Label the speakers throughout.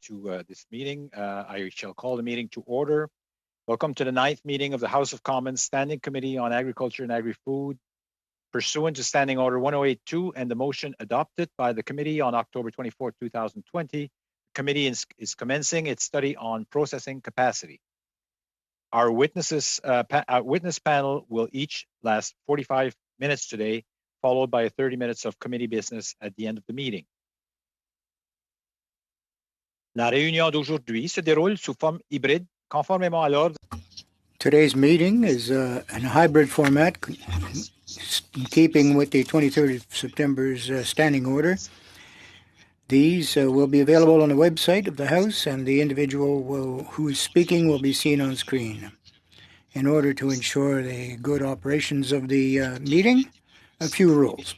Speaker 1: to this meeting. I shall call the meeting to order. Welcome to the 9th meeting of the House of Commons Standing Committee on Agriculture and Agri-Food, pursuant to Standing Order 1082 and the motion adopted by the committee on October 24, 2020. The committee is commencing its study on processing capacity. Our witness panel will each last 45 minutes today, followed by 30 minutes of committee business at the end of the meeting. La réunion d'aujourd'hui se déroule sous forme hybride, conformément à l'ordre.
Speaker 2: Today's meeting is in a hybrid format, in keeping with the 23rd of September's standing order. These will be available on the website of the House, and the individual who is speaking will be seen on screen. In order to ensure the good operations of the meeting, a few rules.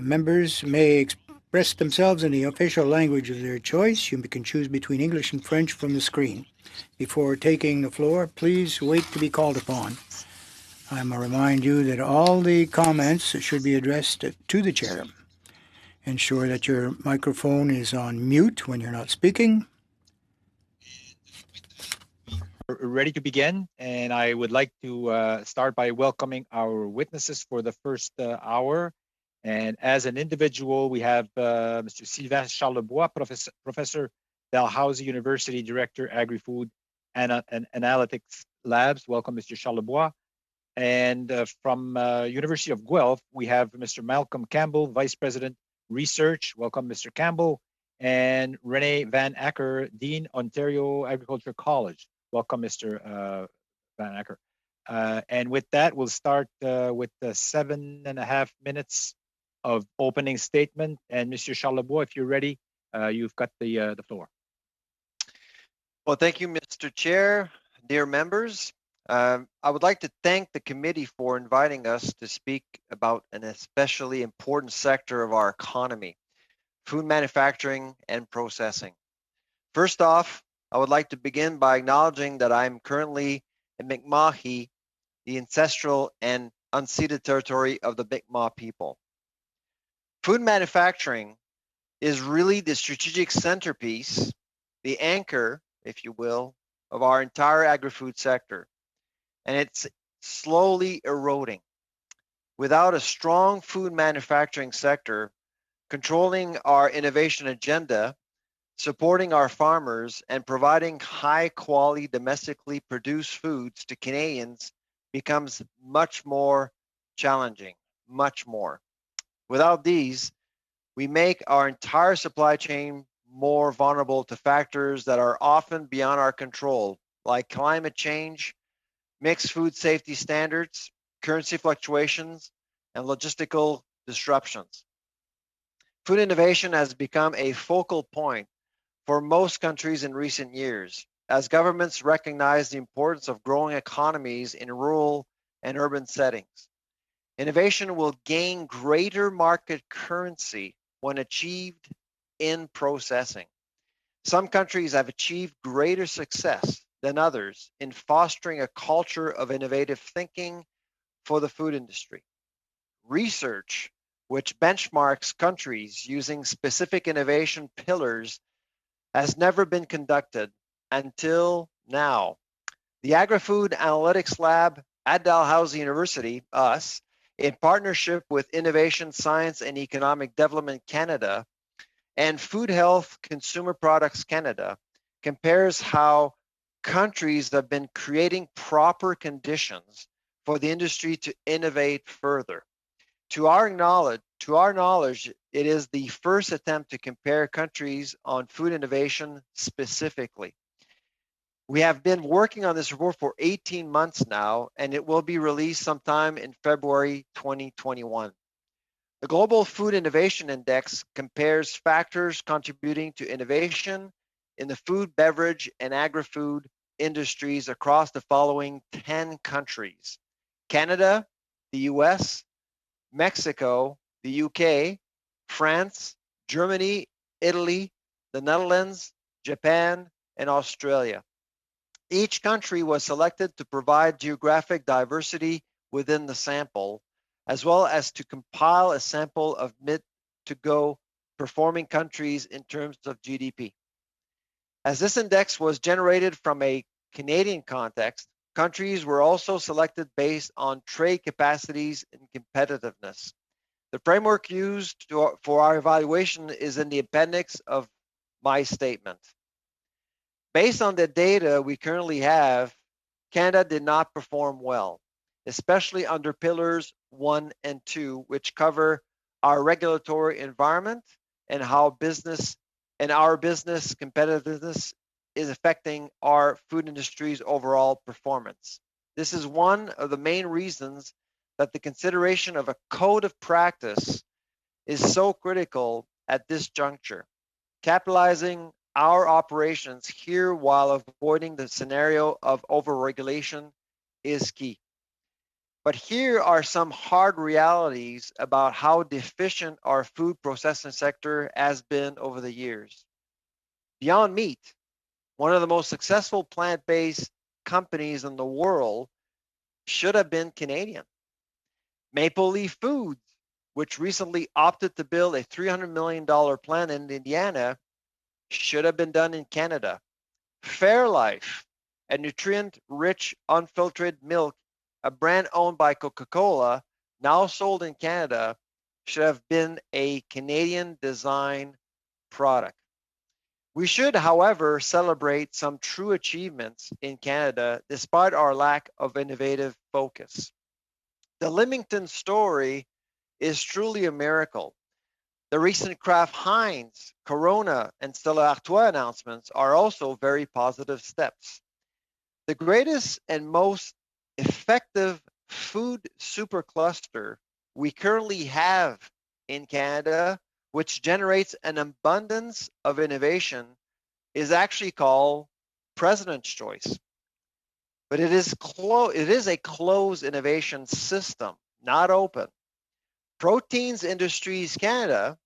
Speaker 2: Members may express themselves in the official language of their choice. You can choose between English and French from the screen. Before taking the floor, please wait to be called upon. I must remind you that all the comments should be addressed to the chair. Ensure that your microphone is on mute when you're not speaking.
Speaker 1: We're ready to begin, and I would like to start by welcoming our witnesses for the first hour. And as an individual, we have Mr. Sylvain Charlebois, Professor, Dalhousie University Director, Agri-Food and Analytics Labs. Welcome, Mr. Charlebois. And from University of Guelph, we have Mr. Malcolm Campbell, Vice President, Research. Welcome, Mr. Campbell. And Rene Van Acker, Dean, Ontario Agriculture College. Welcome, Mr. Van Acker. And with that, we'll start with the 7.5 minutes of opening statement. And Mr. Charlebois, if you're ready, you've got the floor.
Speaker 3: Well, thank you, Mr. Chair, dear members. I would like to thank the committee for inviting us to speak about an especially important sector of our economy, food manufacturing and processing. First off, I would like to begin by acknowledging that I'm currently in Mi'kmaq, the ancestral and unceded territory of the Mi'kmaq people. Food manufacturing is really the strategic centerpiece, the anchor, if you will, of our entire agri-food sector. And it's slowly eroding. Without a strong food manufacturing sector, controlling our innovation agenda, supporting our farmers, and providing high-quality domestically produced foods to Canadians becomes much more challenging, much more. Without these, we make our entire supply chain more vulnerable to factors that are often beyond our control, like climate change, mixed food safety standards, currency fluctuations, and logistical disruptions. Food innovation has become a focal point for most countries in recent years, as governments recognize the importance of growing economies in rural and urban settings. Innovation will gain greater market currency when achieved in processing. Some countries have achieved greater success than others in fostering a culture of innovative thinking for the food industry. Research, which benchmarks countries using specific innovation pillars, has never been conducted until now. The Agri-Food Analytics Lab at Dalhousie University, us, in partnership with Innovation, Science and Economic Development Canada and Food Health Consumer Products Canada, compares how countries have been creating proper conditions for the industry to innovate further. To our knowledge, it is the first attempt to compare countries on food innovation specifically. We have been working on this report for 18 months now, and it will be released sometime in February 2021. The Global Food Innovation Index compares factors contributing to innovation in the food, beverage, and agri-food industries across the following 10 countries: Canada, the US, Mexico, the UK, France, Germany, Italy, the Netherlands, Japan, and Australia. Each country was selected to provide geographic diversity within the sample, as well as to compile a sample of mid-to-go performing countries in terms of GDP. As this index was generated from a Canadian context, countries were also selected based on trade capacities and competitiveness. The framework used for our evaluation is in the appendix of my statement. Based on the data we currently have, Canada did not perform well, especially under pillars 1 and 2, which cover our regulatory environment and how business and our business competitiveness is affecting our food industry's overall performance. This is one of the main reasons that the consideration of a code of practice is so critical at this juncture. Capitalizing our operations here while avoiding the scenario of overregulation is key. But here are some hard realities about how deficient our food processing sector has been over the years. Beyond Meat, one of the most successful plant-based companies in the world, should have been Canadian. Maple Leaf Foods, which recently opted to build a $300 million plant in Indiana, should have been done in Canada. Fairlife, a nutrient-rich unfiltered milk, a brand owned by Coca-Cola, now sold in Canada, should have been a Canadian design product. We should, however, celebrate some true achievements in Canada despite our lack of innovative focus. The Leamington story is truly a miracle. The recent Kraft Heinz, Corona, and Stella Artois announcements are also very positive steps. The greatest and most effective food supercluster we currently have in Canada, which generates an abundance of innovation, is actually called President's Choice. But it is a closed innovation system, not open. Proteins Industries Canada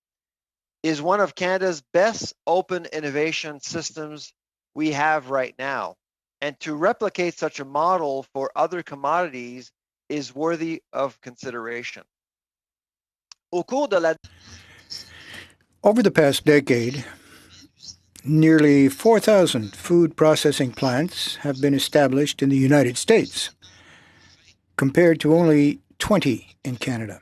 Speaker 3: is one of Canada's best open innovation systems we have right now. And to replicate such a model for other commodities is worthy of consideration.
Speaker 2: Over the past decade, nearly 4,000 food processing plants have been established in the United States, compared to only 20 in Canada.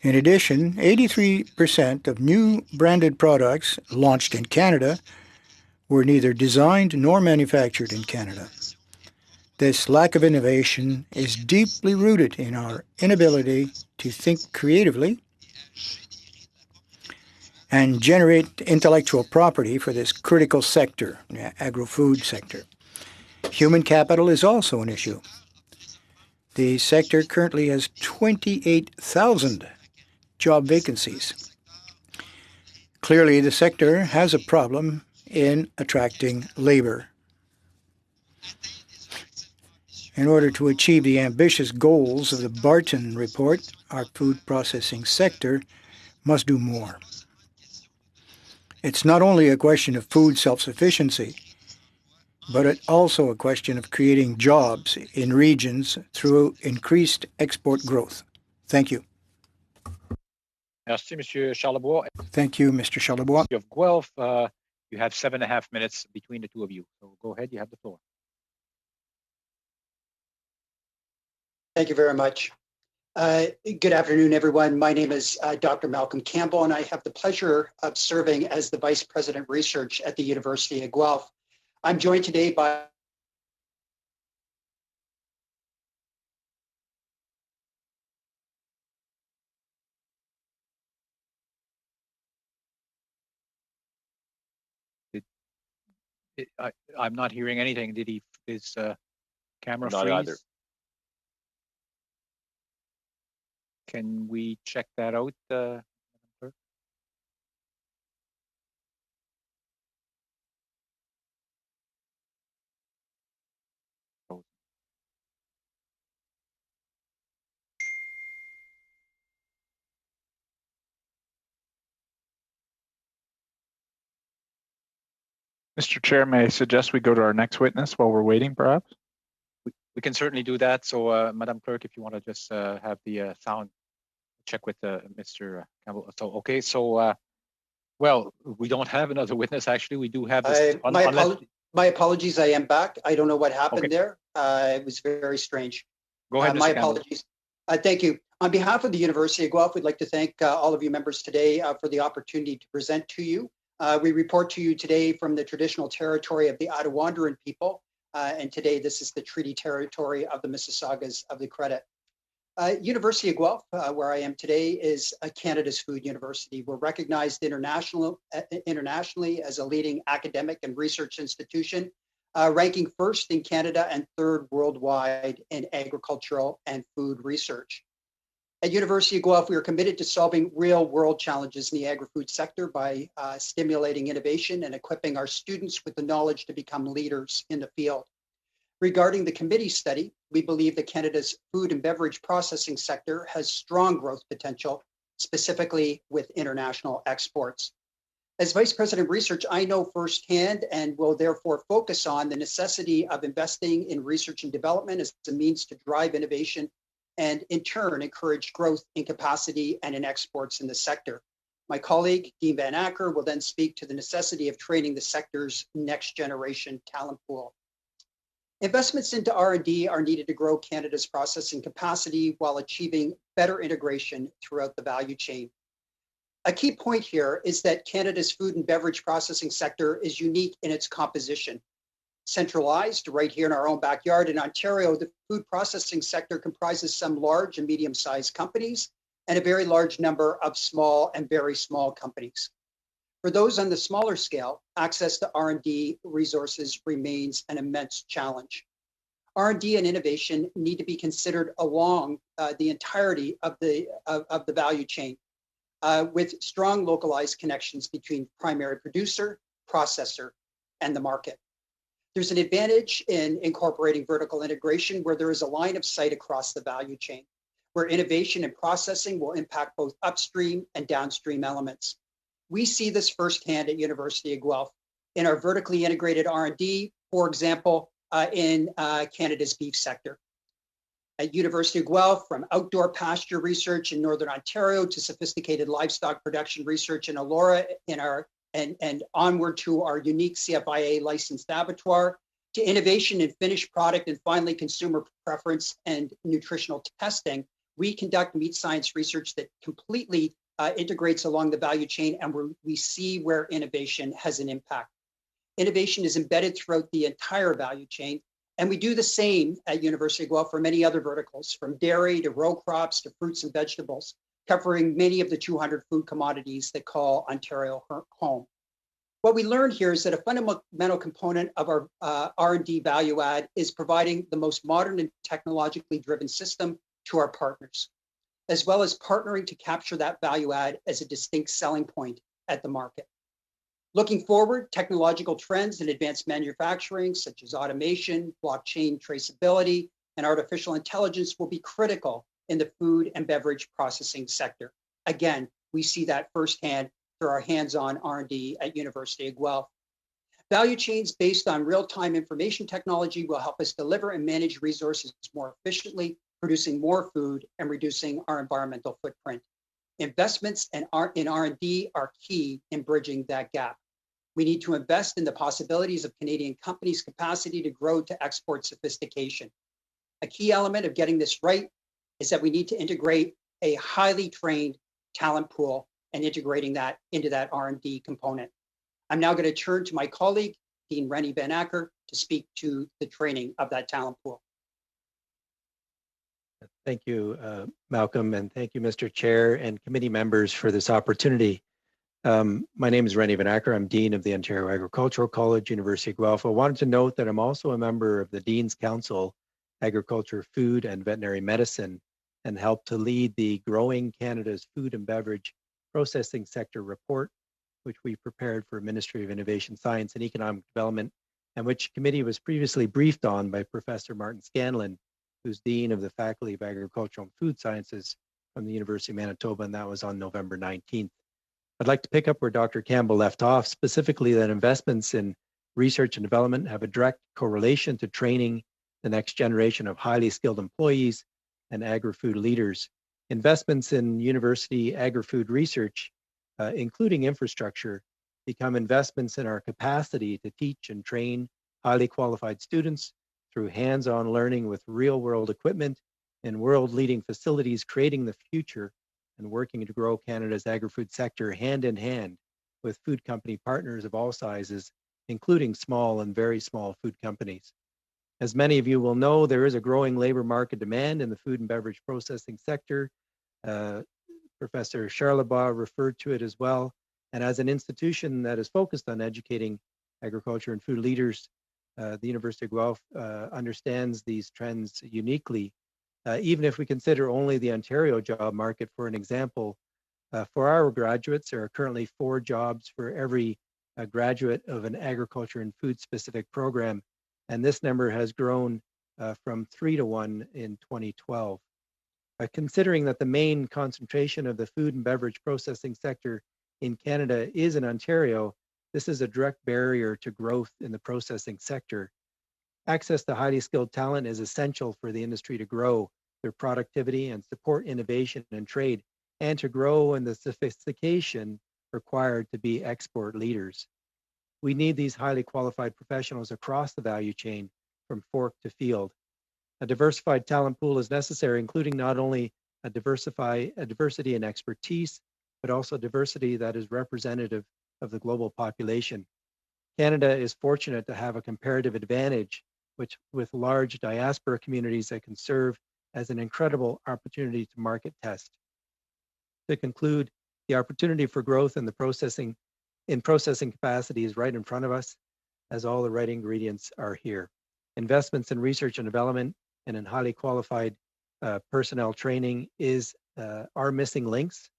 Speaker 2: In addition, 83% of new branded products launched in Canada were neither designed nor manufactured in Canada. This lack of innovation is deeply rooted in our inability to think creatively and generate intellectual property for this critical sector, the agri-food sector. Human capital is also an issue. The sector currently has 28,000 job vacancies. Clearly, the sector has a problem in attracting labor. In order to achieve the ambitious goals of the Barton Report, our food processing sector must do more. It's not only a question of food self-sufficiency, but it's also a question of creating jobs in regions through increased export growth. Thank you.
Speaker 1: Merci, Monsieur Charlebois.
Speaker 2: Thank you, Mr. Charlebois.
Speaker 1: Of Guelph, you have 7.5 minutes between the two of you. So go ahead, you have the floor.
Speaker 4: Thank you very much. Good afternoon, everyone. My name is Dr. Malcolm Campbell, and I have the pleasure of serving as the Vice President Research at the University of Guelph. I'm joined today by
Speaker 1: I'm not hearing anything. Did his camera
Speaker 5: Not
Speaker 1: freeze?
Speaker 5: either.
Speaker 1: Can we check that out? Clerk?
Speaker 5: Mr. Chair, may I suggest we go to our next witness while we're waiting, perhaps?
Speaker 1: We can certainly do that. So, Madam Clerk, if you want to just have the sound check with Mr. Campbell. So, okay. So, Well, we don't have another witness. Actually, we do have this.
Speaker 4: My apologies. I am back. I don't know what happened
Speaker 1: Okay.
Speaker 4: there. It was very strange.
Speaker 1: Go ahead, Mr.
Speaker 4: My
Speaker 1: Campbell.
Speaker 4: apologies. Thank you. On behalf of the University of Guelph, we'd like to thank all of you members today for the opportunity to present to you. We report to you today from the traditional territory of the Attawandaron people, and today this is the treaty territory of the Mississaugas of the Credit. University of Guelph, where I am today, is Canada's food university. We're recognized internationally as a leading academic and research institution, ranking first in Canada and third worldwide in agricultural and food research. At University of Guelph, we are committed to solving real-world challenges in the agri-food sector by stimulating innovation and equipping our students with the knowledge to become leaders in the field. Regarding the committee study, we believe that Canada's food and beverage processing sector has strong growth potential, specifically with international exports. As Vice President of Research, I know firsthand and will therefore focus on the necessity of investing in research and development as a means to drive innovation and in turn encourage growth in capacity and in exports in the sector. My colleague, Dean Van Acker, will then speak to the necessity of training the sector's next generation talent pool. Investments into R&D are needed to grow Canada's processing capacity while achieving better integration throughout the value chain. A key point here is that Canada's food and beverage processing sector is unique in its composition. Centralized right here in our own backyard in Ontario, the food processing sector comprises some large and medium-sized companies and a very large number of small and very small companies. For those on the smaller scale, access to R&D resources remains an immense challenge. R&D and innovation need to be considered along the entirety of the value chain with strong localized connections between primary producer, processor, and the market. There's an advantage in incorporating vertical integration where there is a line of sight across the value chain, where innovation and processing will impact both upstream and downstream elements. We see this firsthand at University of Guelph in our vertically integrated R&D, for example, in Canada's beef sector. At University of Guelph, from outdoor pasture research in Northern Ontario to sophisticated livestock production research in Elora and onward to our unique CFIA licensed abattoir, to innovation in finished product and finally consumer preference and nutritional testing, we conduct meat science research that completely integrates along the value chain, and we see where innovation has an impact. Innovation is embedded throughout the entire value chain, and we do the same at University of Guelph for many other verticals, from dairy to row crops to fruits and vegetables, covering many of the 200 food commodities that call Ontario home. What we learned here is that a fundamental component of our R&D value add is providing the most modern and technologically driven system to our partners, as well as partnering to capture that value add as a distinct selling point at the market. Looking forward, technological trends in advanced manufacturing, such as automation, blockchain traceability, and artificial intelligence will be critical in the food and beverage processing sector. Again, we see that firsthand through our hands-on R&D at University of Guelph. Value chains based on real-time information technology will help us deliver and manage resources more efficiently, producing more food and reducing our environmental footprint. Investments in R&D are key in bridging that gap. We need to invest in the possibilities of Canadian companies' capacity to grow to export sophistication. A key element of getting this right is that we need to integrate a highly trained talent pool and integrating that into that R&D component. I'm now going to turn to my colleague, Dean Rennie Van Acker, to speak to the training of that talent pool.
Speaker 6: Thank you, Malcolm, and thank you, Mr. Chair and committee members for this opportunity. My name is Rennie Van Acker. I'm Dean of the Ontario Agricultural College, University of Guelph. I wanted to note that I'm also a member of the Dean's Council, Agriculture, Food, and Veterinary Medicine, and help to lead the Growing Canada's Food and Beverage Processing Sector report, which we prepared for Ministry of Innovation, Science, and Economic Development, and which committee was previously briefed on by Professor Martin Scanlon, who's Dean of the Faculty of Agricultural and Food Sciences from the University of Manitoba, and that was on November 19th. I'd like to pick up where Dr. Campbell left off, specifically that investments in research and development have a direct correlation to training the next generation of highly skilled employees and agri-food leaders. Investments in university agri-food research including infrastructure, become investments in our capacity to teach and train highly qualified students through hands-on learning with real-world equipment and world-leading facilities, creating the future and working to grow Canada's agri-food sector hand in hand with food company partners of all sizes, including small and very small food companies. As many of you will know, there is a growing labor market demand in the food and beverage processing sector. Professor Charlebois referred to it as well. And as an institution that is focused on educating agriculture and food leaders, the University of Guelph understands these trends uniquely. Even if we consider only the Ontario job market for an example, for our graduates, there are currently 4 jobs for every graduate of an agriculture and food specific program. And this number has grown from 3 to 1 in 2012. Considering that the main concentration of the food and beverage processing sector in Canada is in Ontario, this is a direct barrier to growth in the processing sector. Access to highly skilled talent is essential for the industry to grow their productivity and support innovation and trade, and to grow in the sophistication required to be export leaders. We need these highly qualified professionals across the value chain from fork to field. A diversified talent pool is necessary, including not only a diversity in expertise, but also diversity that is representative of the global population. Canada is fortunate to have a comparative advantage with large diaspora communities that can serve as an incredible opportunity to market test. To conclude, the opportunity for growth in processing capacity is right in front of us, as all the right ingredients are here. Investments in research and development and in highly qualified personnel training are missing links.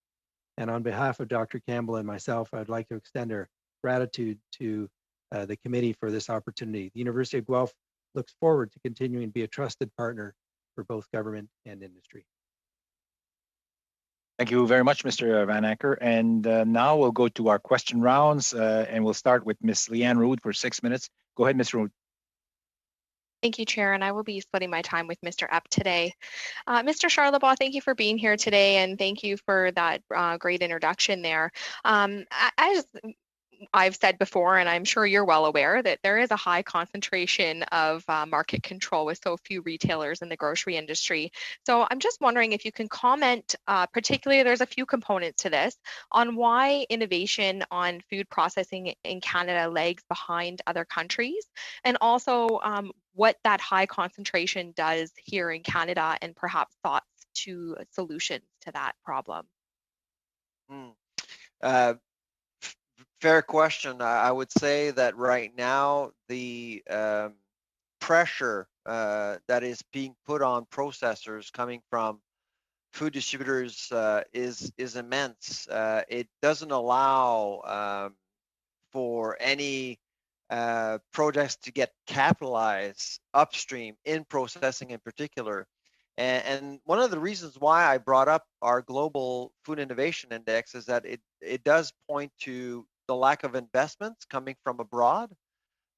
Speaker 6: And on behalf of Dr. Campbell and myself, I'd like to extend our gratitude to the committee for this opportunity. The University of Guelph looks forward to continuing to be a trusted partner for both government and industry.
Speaker 1: Thank you very much, Mr. Van Acker. And now we'll go to our question rounds, and we'll start with Ms. Leanne Rood for 6 minutes. Go ahead, Ms. Rood.
Speaker 7: Thank you, Chair, and I will be splitting my time with Mr. Epp today. Mr. Charlebois, thank you for being here today, and thank you for that great introduction there. As I've said before, and I'm sure you're well aware, that there is a high concentration of market control with so few retailers in the grocery industry. So I'm just wondering if you can comment, particularly there's a few components to this, on why innovation on food processing in Canada lags behind other countries, and also what that high concentration does here in Canada, and perhaps thoughts to solutions to that problem.
Speaker 3: Fair question. I would say that right now the pressure that is being put on processors coming from food distributors is immense. It doesn't allow for any projects to get capitalized upstream in processing in particular. And one of the reasons why I brought up our Global Food Innovation Index is that it does point to the lack of investments coming from abroad.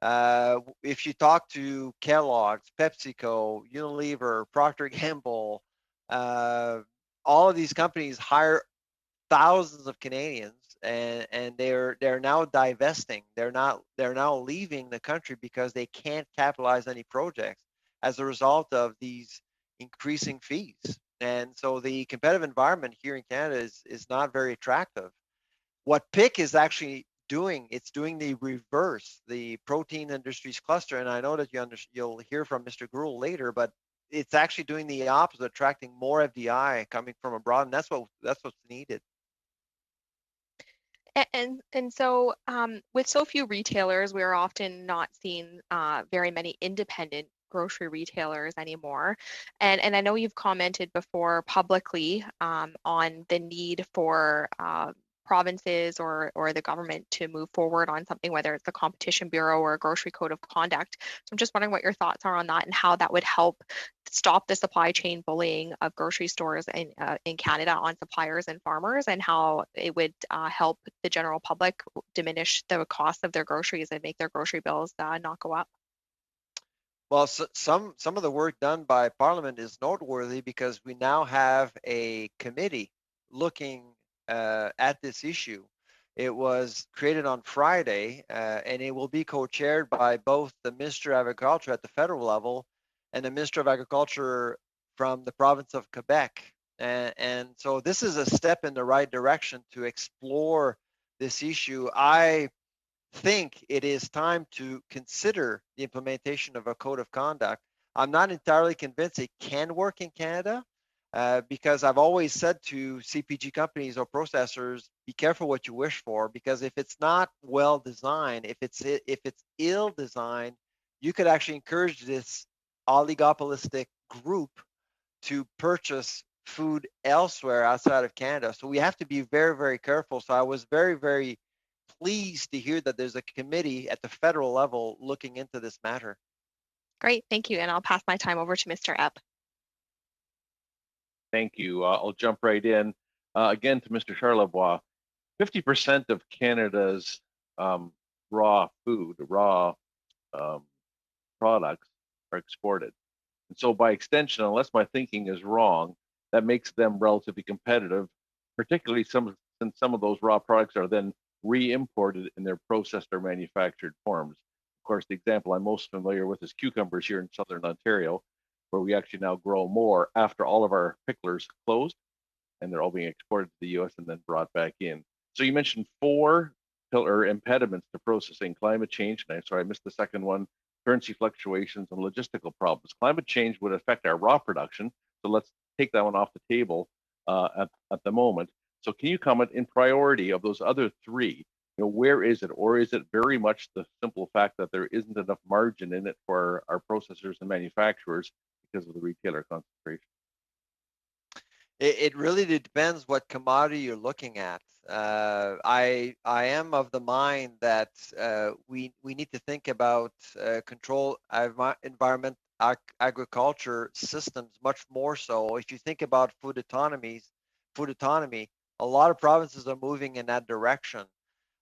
Speaker 3: If you talk to Kellogg's, PepsiCo, Unilever, Procter & Gamble, all of these companies hire thousands of Canadians, and they're now divesting. They're now leaving the country because they can't capitalize any projects as a result of these increasing fees. And so the competitive environment here in Canada is not very attractive. What PIC is actually doing, it's doing the reverse, the protein industries cluster. And I know that you'll hear from Mr. Gruhl later, but it's actually doing the opposite, attracting more FDI coming from abroad, and that's what's needed.
Speaker 7: And so with so few retailers, we're often not seeing very many independent grocery retailers anymore. And I know you've commented before publicly on the need for provinces or the government to move forward on something, whether it's the Competition Bureau or a grocery code of conduct. So I'm just wondering what your thoughts are on that and how that would help stop the supply chain bullying of grocery stores in Canada on suppliers and farmers, and how it would help the general public diminish the cost of their groceries and make their grocery bills not go up.
Speaker 3: Well, some of the work done by Parliament is noteworthy because we now have a committee looking at this issue. It was created on Friday, and it will be co-chaired by both the Minister of Agriculture at the federal level and the Minister of Agriculture from the province of Quebec. And so this is a step in the right direction to explore this issue. I think it is time to consider the implementation of a code of conduct. I'm not entirely convinced it can work in Canada, because I've always said to CPG companies or processors, be careful what you wish for, because if it's not well designed, if it's ill designed, you could actually encourage this oligopolistic group to purchase food elsewhere outside of Canada. So we have to be very, very careful. So I was very, very pleased to hear that there's a committee at the federal level looking into this matter.
Speaker 7: Great, thank you. And I'll pass my time over to Mr. Epp.
Speaker 8: Thank you. I'll jump right in. Again, to Mr. Charlebois, 50% of Canada's raw food, products are exported. And so by extension, unless my thinking is wrong, that makes them relatively competitive, particularly since some of those raw products are then re-imported in their processed or manufactured forms. Of course, the example I'm most familiar with is cucumbers here in Southern Ontario, where we actually now grow more after all of our picklers closed, and they're all being exported to the US and then brought back in. So you mentioned 4 pillar impediments to processing: climate change, and I'm sorry I missed the second one, currency fluctuations, and logistical problems. Climate change would affect our raw production, so let's take that one off the table at the moment. So can you comment in priority of those other 3? Where is it? Or is it very much the simple fact that there isn't enough margin in it for our processors and manufacturers because of the retailer concentration?
Speaker 3: It really depends what commodity you're looking at. I am of the mind that we need to think about control environment agriculture systems much more so. If you think about food autonomy, a lot of provinces are moving in that direction.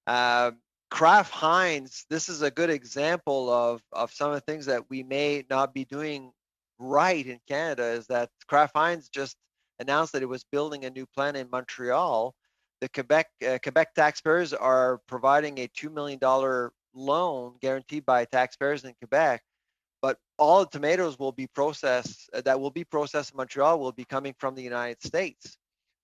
Speaker 3: Kraft Heinz, this is a good example of some of the things that we may not be doing right in Canada, is that Kraft Heinz just announced that it was building a new plant in Montreal. The Quebec taxpayers are providing a $2 million loan guaranteed by taxpayers in Quebec, but all the tomatoes will be processed in Montreal will be coming from the United States.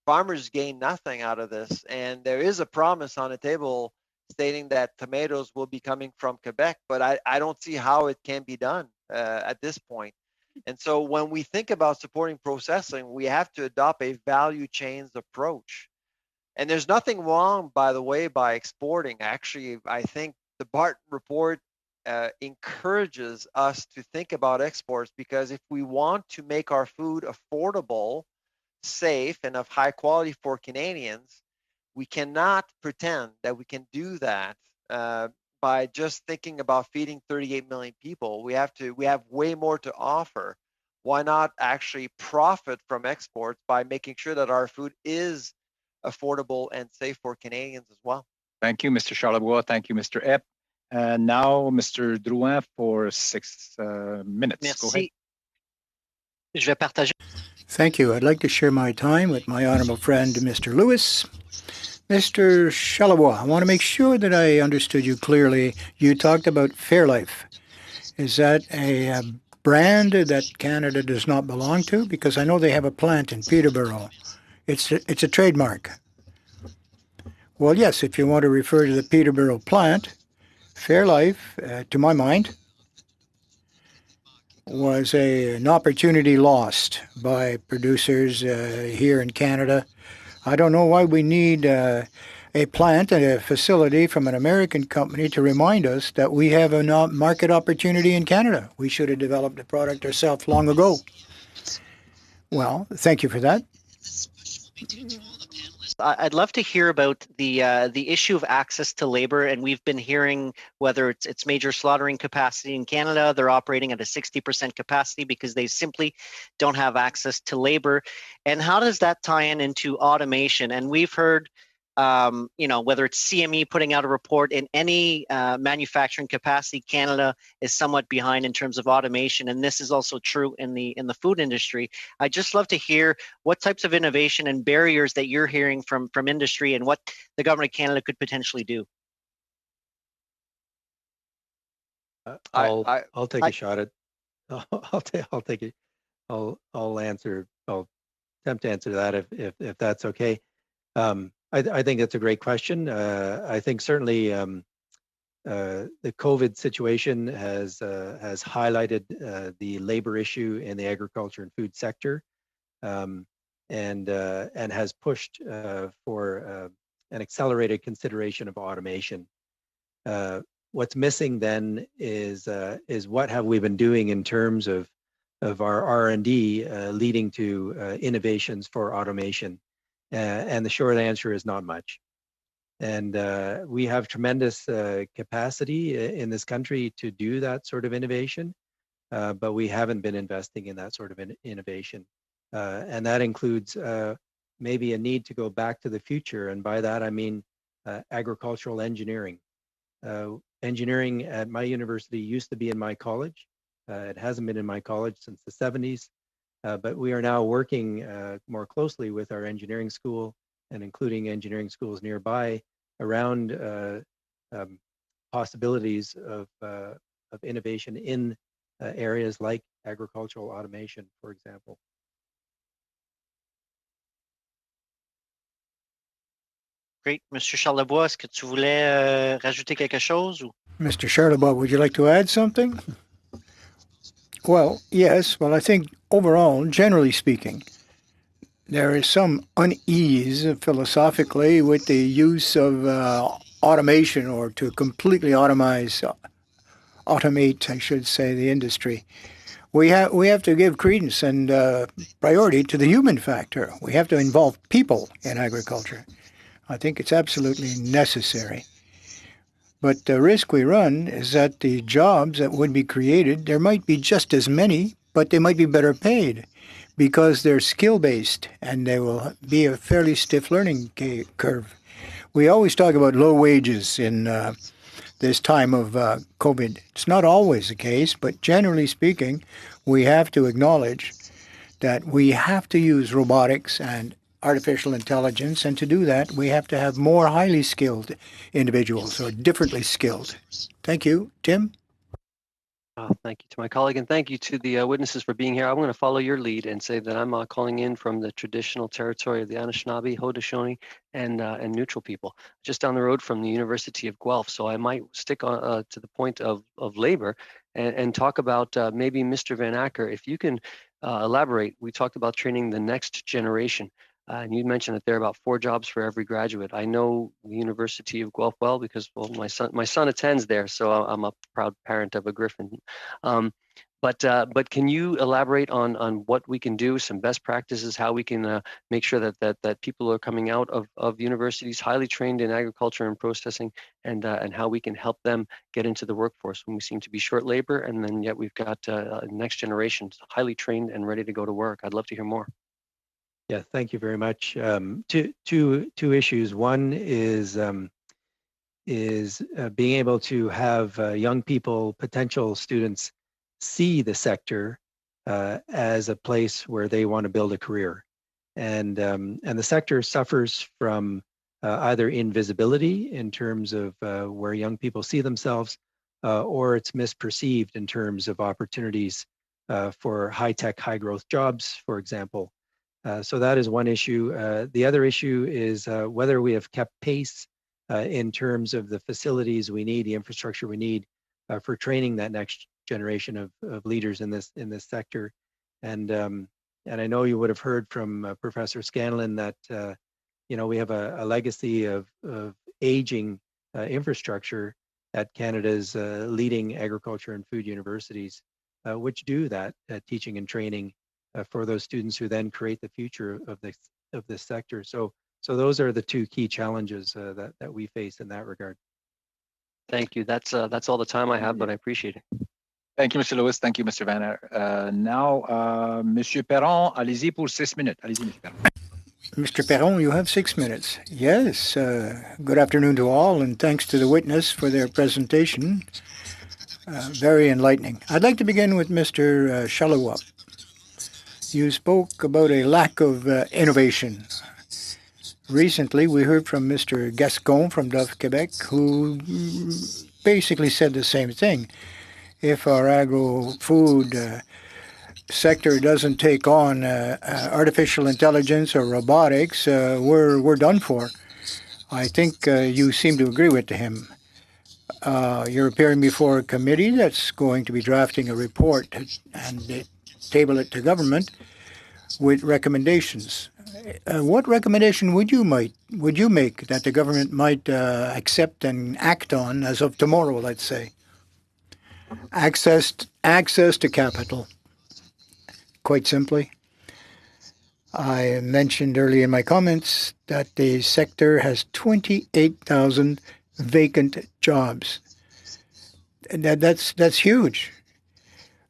Speaker 3: Farmers gain nothing out of this, and there is a promise on the table stating that tomatoes will be coming from Quebec, but I don't see how it can be done at this point. And so when we think about supporting processing, we have to adopt a value chains approach. And there's nothing wrong, by the way, by exporting. Actually, I think the Barton report encourages us to think about exports, because if we want to make our food affordable, safe, and of high quality for Canadians, we cannot pretend that we can do that by just thinking about feeding 38 million people. We have way more to offer. Why not actually profit from exports by making sure that our food is affordable and safe for Canadians as well?
Speaker 1: Thank you, Mr. Charlebois. Thank you, Mr. Epp. And now, Mr. Drouin for 6 minutes.
Speaker 9: Merci.
Speaker 1: Go ahead.
Speaker 9: Je vais partager.
Speaker 2: Thank you. I'd like to share my time with my honorable friend, Mr. Lewis. Mr. Charlebois, I want to make sure that I understood you clearly. You talked about Fairlife. Is that a brand that Canada does not belong to? Because I know they have a plant in Peterborough. It's a trademark. Well, yes, if you want to refer to the Peterborough plant, Fairlife, to my mind, was an opportunity lost by producers here in Canada. I don't know why we need a plant and a facility from an American company to remind us that we have a market opportunity in Canada. We should have developed the product ourselves long ago. Well, thank you for that.
Speaker 9: I'd love to hear about the issue of access to labor, and we've been hearing whether it's major slaughtering capacity in Canada, they're operating at a 60% capacity because they simply don't have access to labor. And how does that tie into automation? And we've heard whether it's CME putting out a report in any manufacturing capacity, Canada is somewhat behind in terms of automation, and this is also true in the food industry. I'd just love to hear what types of innovation and barriers that you're hearing from industry, and what the government of Canada could potentially do.
Speaker 6: I'll take a shot at. I'll take it. I'll answer. I'll attempt to answer that if that's okay. I think that's a great question. I think certainly the COVID situation has highlighted the labor issue in the agriculture and food sector, and has pushed for an accelerated consideration of automation. What's missing then is what have we been doing in terms of our R&D leading to innovations for automation, and the short answer is not much. And we have tremendous capacity in this country to do that sort of innovation, but we haven't been investing in that sort of innovation, and that includes maybe a need to go back to the future, and by that I mean agricultural engineering. Engineering at my university used to be in my college. It hasn't been in my college since the 70s, but we are now working more closely with our engineering school, and including engineering schools nearby, around possibilities of innovation in areas like agricultural automation, for example.
Speaker 9: Great. Mr. Charlebois, est-ce que tu voulais rajouter quelque chose? Ou?
Speaker 2: Mr. Charlebois, would you like to add something? Well, yes. Well, I think overall, generally speaking, there is some unease philosophically with the use of automation, or to completely automate, I should say, the industry. We have to give credence and priority to the human factor. We have to involve people in agriculture. I think it's absolutely necessary. But the risk we run is that the jobs that would be created, there might be just as many, but they might be better paid because they're skill-based, and they will be a fairly stiff learning curve. We always talk about low wages in this time of COVID. It's not always the case, but generally speaking, we have to acknowledge that we have to use robotics and artificial intelligence, and to do that, we have to have more highly skilled individuals, or differently skilled. Thank you. Tim?
Speaker 10: Thank you to my colleague, and thank you to the witnesses for being here. I'm going to follow your lead and say that I'm calling in from the traditional territory of the Anishinaabe, Haudenosaunee, and neutral people, just down the road from the University of Guelph. So I might stick on to the point of labor and talk about maybe Mr. Van Acker, if you can elaborate. We talked about training the next generation. And you mentioned that there are about 4 jobs for every graduate. I know the University of Guelph well because, well, my son attends there, so I'm a proud parent of a Griffin. But can you elaborate on what we can do, some best practices, how we can make sure that people are coming out of universities highly trained in agriculture and processing, and how we can help them get into the workforce when we seem to be short labor, and then yet we've got next generation highly trained and ready to go to work. I'd love to hear more.
Speaker 6: Yeah, thank you very much. Two issues. One is being able to have young people, potential students, see the sector as a place where they want to build a career, and the sector suffers from either invisibility in terms of where young people see themselves, or it's misperceived in terms of opportunities for high-tech, high-growth jobs, for example. So that is one issue. The other issue is whether we have kept pace in terms of the facilities we need, the infrastructure we need for training that next generation of leaders in this sector. And I know you would have heard from Professor Scanlon that we have a legacy of aging infrastructure at Canada's leading agriculture and food universities, which do that teaching and training for those students who then create the future of this sector. So those are the 2 key challenges that we face in that regard.
Speaker 10: Thank you. That's all the time I have, but I appreciate it.
Speaker 1: Thank you, Mr. Lewis. Thank you, Mr. Van Acker. Now, Monsieur Perron, allez-y pour 6 minutes. Allez-y, Monsieur Perron.
Speaker 2: Mr. Perron, you have 6 minutes. Yes, good afternoon to all, and thanks to the witness for their presentation. Very enlightening. I'd like to begin with Mr. Charlevoix. You spoke about a lack of innovation. Recently, we heard from Mr. Gascon from Dove, Quebec, who basically said the same thing. If our agri-food sector doesn't take on artificial intelligence or robotics, we're done for. I think you seem to agree with him. You're appearing before a committee that's going to be drafting a report and table it to government with recommendations. What recommendation would you make that the government might accept and act on as of tomorrow, let's say? Access to capital. Quite simply, I mentioned earlier in my comments that the sector has 28,000 vacant jobs. That's huge.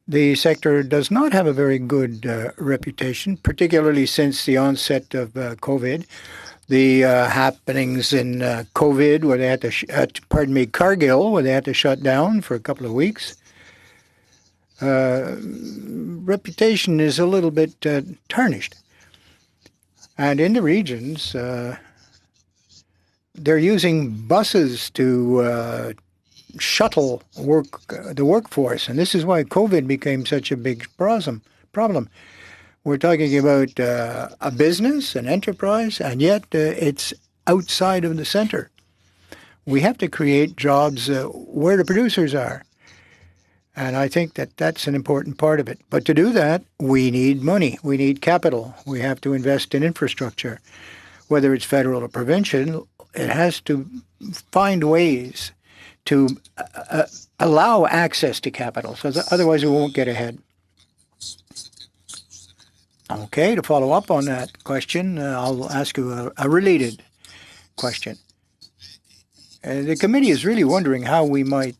Speaker 2: The sector does not have a very good reputation, particularly since the onset of COVID. The happenings in COVID, where they had to, Cargill, where they had to shut down for a couple of weeks. Reputation is a little bit tarnished. And in the regions, they're using buses to shuttle the workforce. And this is why COVID became such a big problem. We're talking about a business, an enterprise, and yet it's outside of the center. We have to create jobs where the producers are. And I think that that's an important part of it. But to do that, we need money. We need capital. We have to invest in infrastructure. Whether it's federal or provincial, it has to find ways to allow access to capital. So otherwise, we won't get ahead. Okay, to follow up on that question, I'll ask you a related question. The committee is really wondering how we might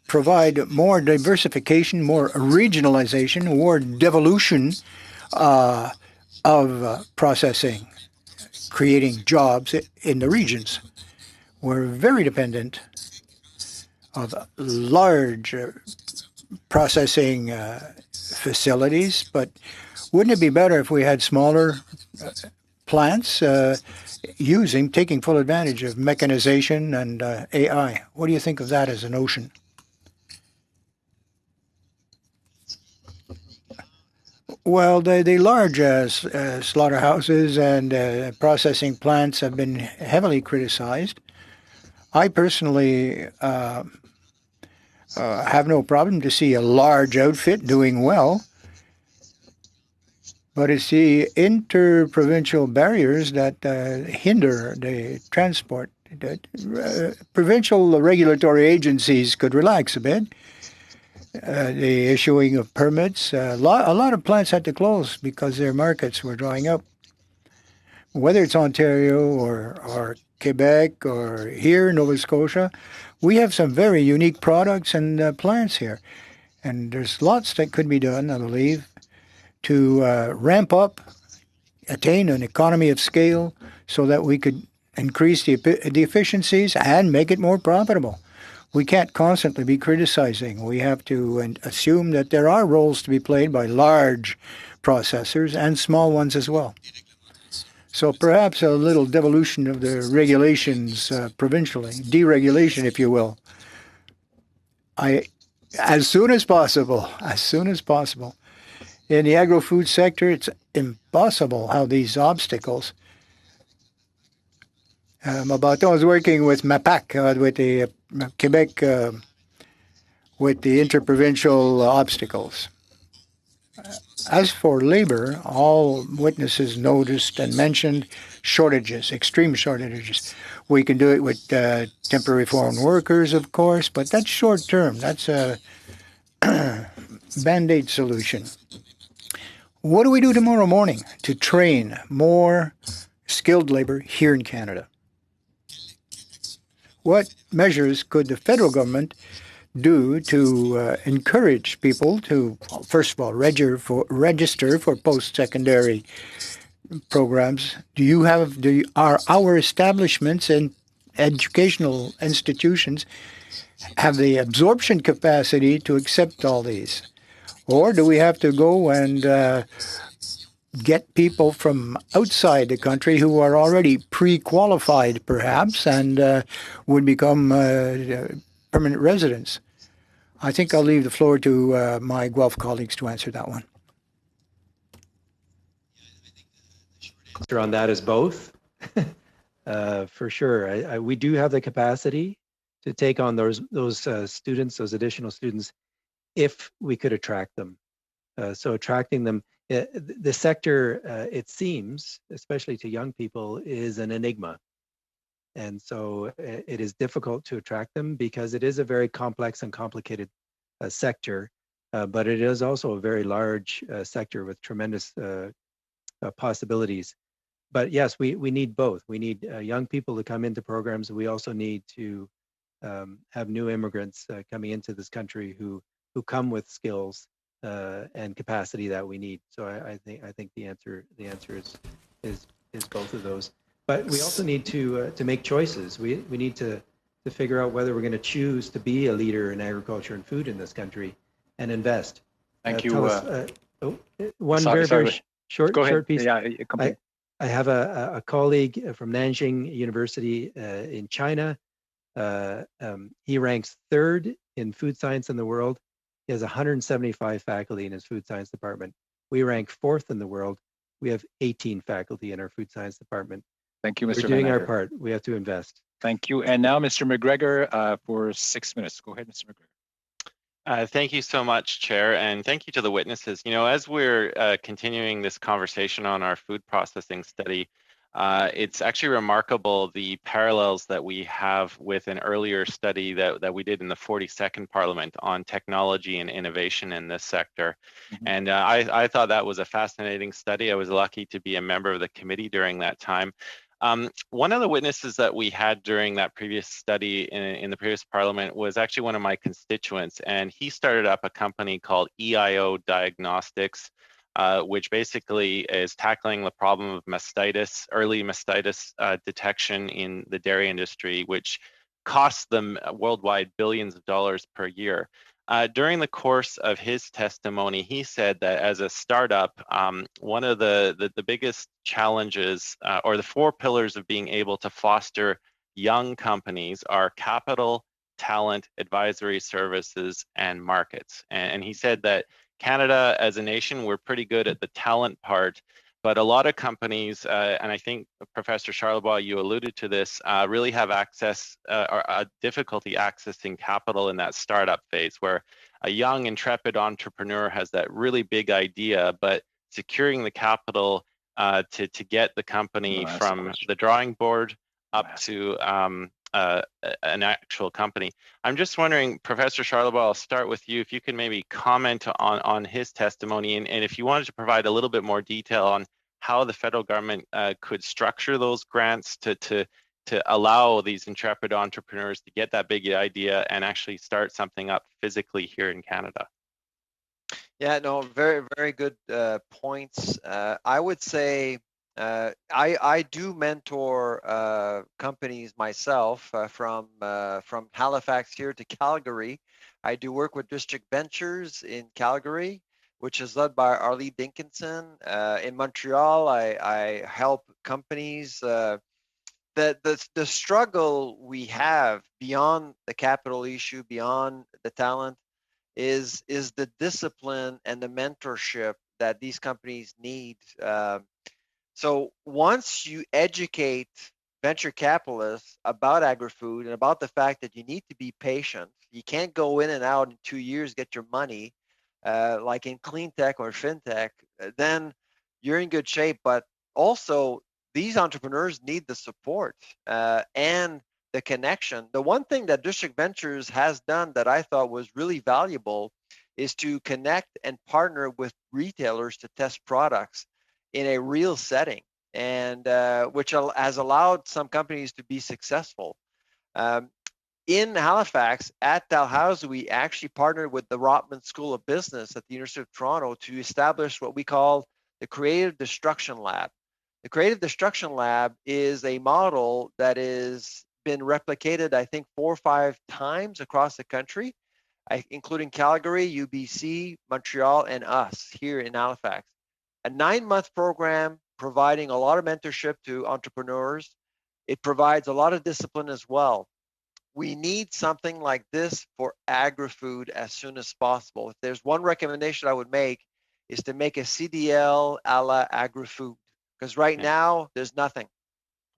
Speaker 2: provide more diversification, more regionalization, more devolution of processing, creating jobs in the regions. We're very dependent of large processing facilities, but wouldn't it be better if we had smaller plants taking full advantage of mechanization and AI? What do you think of that as a notion? Well, the large slaughterhouses and processing plants have been heavily criticized. I personally have no problem to see a large outfit doing well, but it's the interprovincial barriers that hinder the transport. Provincial regulatory agencies could relax a bit. The issuing of permits. A lot of plants had to close because their markets were drying up. Whether it's Ontario or Quebec or here in Nova Scotia, we have some very unique products and plants here. And there's lots that could be done, I believe, to ramp up, attain an economy of scale so that we could increase the efficiencies and make it more profitable. We can't constantly be criticizing. We have to assume that there are roles to be played by large processors and small ones as well. So perhaps a little devolution of the regulations provincially, deregulation, if you will. As soon as possible. In the agri-food sector, it's impossible how these obstacles. Mabato was working with MAPAC, with the Quebec, with the interprovincial obstacles. As for labor, all witnesses noticed and mentioned shortages, extreme shortages. We can do it with temporary foreign workers, of course, but that's short term. That's a Band-Aid solution. What do we do tomorrow morning to train more skilled labor here in Canada? What measures could the federal government do to encourage people to, first of all, register for post-secondary programs, are our establishments and educational institutions have the absorption capacity to accept all these? Or do we have to go and get people from outside the country who are already pre-qualified, perhaps, and would become permanent residents? I think I'll leave the floor to my Guelph colleagues to answer that one.
Speaker 6: Answer on that is both. For sure. We do have the capacity to take on those students, those additional students, if we could attract them. So attracting them, the sector, it seems, especially to young people, is an enigma. And so it is difficult to attract them because it is a very complex and complicated sector, but it is also a very large sector with tremendous possibilities. But yes, we need both. We need young people to come into programs. We also need to have new immigrants coming into this country who come with skills and capacity that we need. So I think the answer is both of those. But we also need to make choices. We need to figure out whether we're going to choose to be a leader in agriculture and food in this country and invest.
Speaker 1: Thank you.
Speaker 6: One very short piece.
Speaker 1: Yeah,
Speaker 6: I have a colleague from Nanjing University in China. He ranks 3rd in food science in the world. He has 175 faculty in his food science department. We rank 4th in the world. We have 18 faculty in our food science department.
Speaker 1: Thank you, Mr.
Speaker 6: We're doing our part. We have to invest.
Speaker 1: Thank you. And now, Mr. McGregor, for 6 minutes. Go ahead, Mr. McGregor.
Speaker 11: Thank you so much, Chair, and thank you to the witnesses. You know, as we're continuing this conversation on our food processing study, it's actually remarkable the parallels that we have with an earlier study that we did in the 42nd Parliament on technology and innovation in this sector. Mm-hmm. And I thought that was a fascinating study. I was lucky to be a member of the committee during that time. One of the witnesses that we had during that previous study in the previous Parliament was actually one of my constituents, and he started up a company called EIO Diagnostics, which basically is tackling the problem of mastitis, early mastitis detection in the dairy industry, which costs them worldwide billions of dollars per year. During the course of his testimony, he said that as a startup, one of the biggest challenges or the 4 pillars of being able to foster young companies are capital, talent, advisory services, and markets. And he said that Canada as a nation, we're pretty good at the talent part, but a lot of companies, and I think Professor Charlebois, you alluded to this, really have access or difficulty accessing capital in that startup phase, where a young, intrepid entrepreneur has that really big idea, but securing the capital to get the company from the drawing board up to an actual company. I'm just wondering, Professor Charlebois, I'll start with you, if you can maybe comment on his testimony, and if you wanted to provide a little bit more detail on how the federal government could structure those grants to allow these intrepid entrepreneurs to get that big idea and actually start something up physically here in Canada.
Speaker 3: Yeah, no, very, very good points. I would say I do mentor companies myself from Halifax here to Calgary. I do work with District Ventures in Calgary, which is led by Arlie Dinkinson. In Montreal, I help companies. The struggle we have beyond the capital issue, beyond the talent, is the discipline and the mentorship that these companies need. So once you educate venture capitalists about agri-food and about the fact that you need to be patient, you can't go in and out in 2 years, get your money, like in clean tech or fintech, then you're in good shape. But also, these entrepreneurs need the support and the connection. The one thing that District Ventures has done that I thought was really valuable is to connect and partner with retailers to test products in a real setting, and which has allowed some companies to be successful. In Halifax, at Dalhousie, we actually partnered with the Rotman School of Business at the University of Toronto to establish what we call the Creative Destruction Lab. The Creative Destruction Lab is a model that has been replicated, I think, 4 or 5 times across the country, including Calgary, UBC, Montreal, and us here in Halifax. A 9-month program providing a lot of mentorship to entrepreneurs. It provides a lot of discipline as well. We need something like this for Agri-Food as soon as possible. If there's one recommendation I would make, is to make a CDL a la Agri-Food, because right now there's nothing.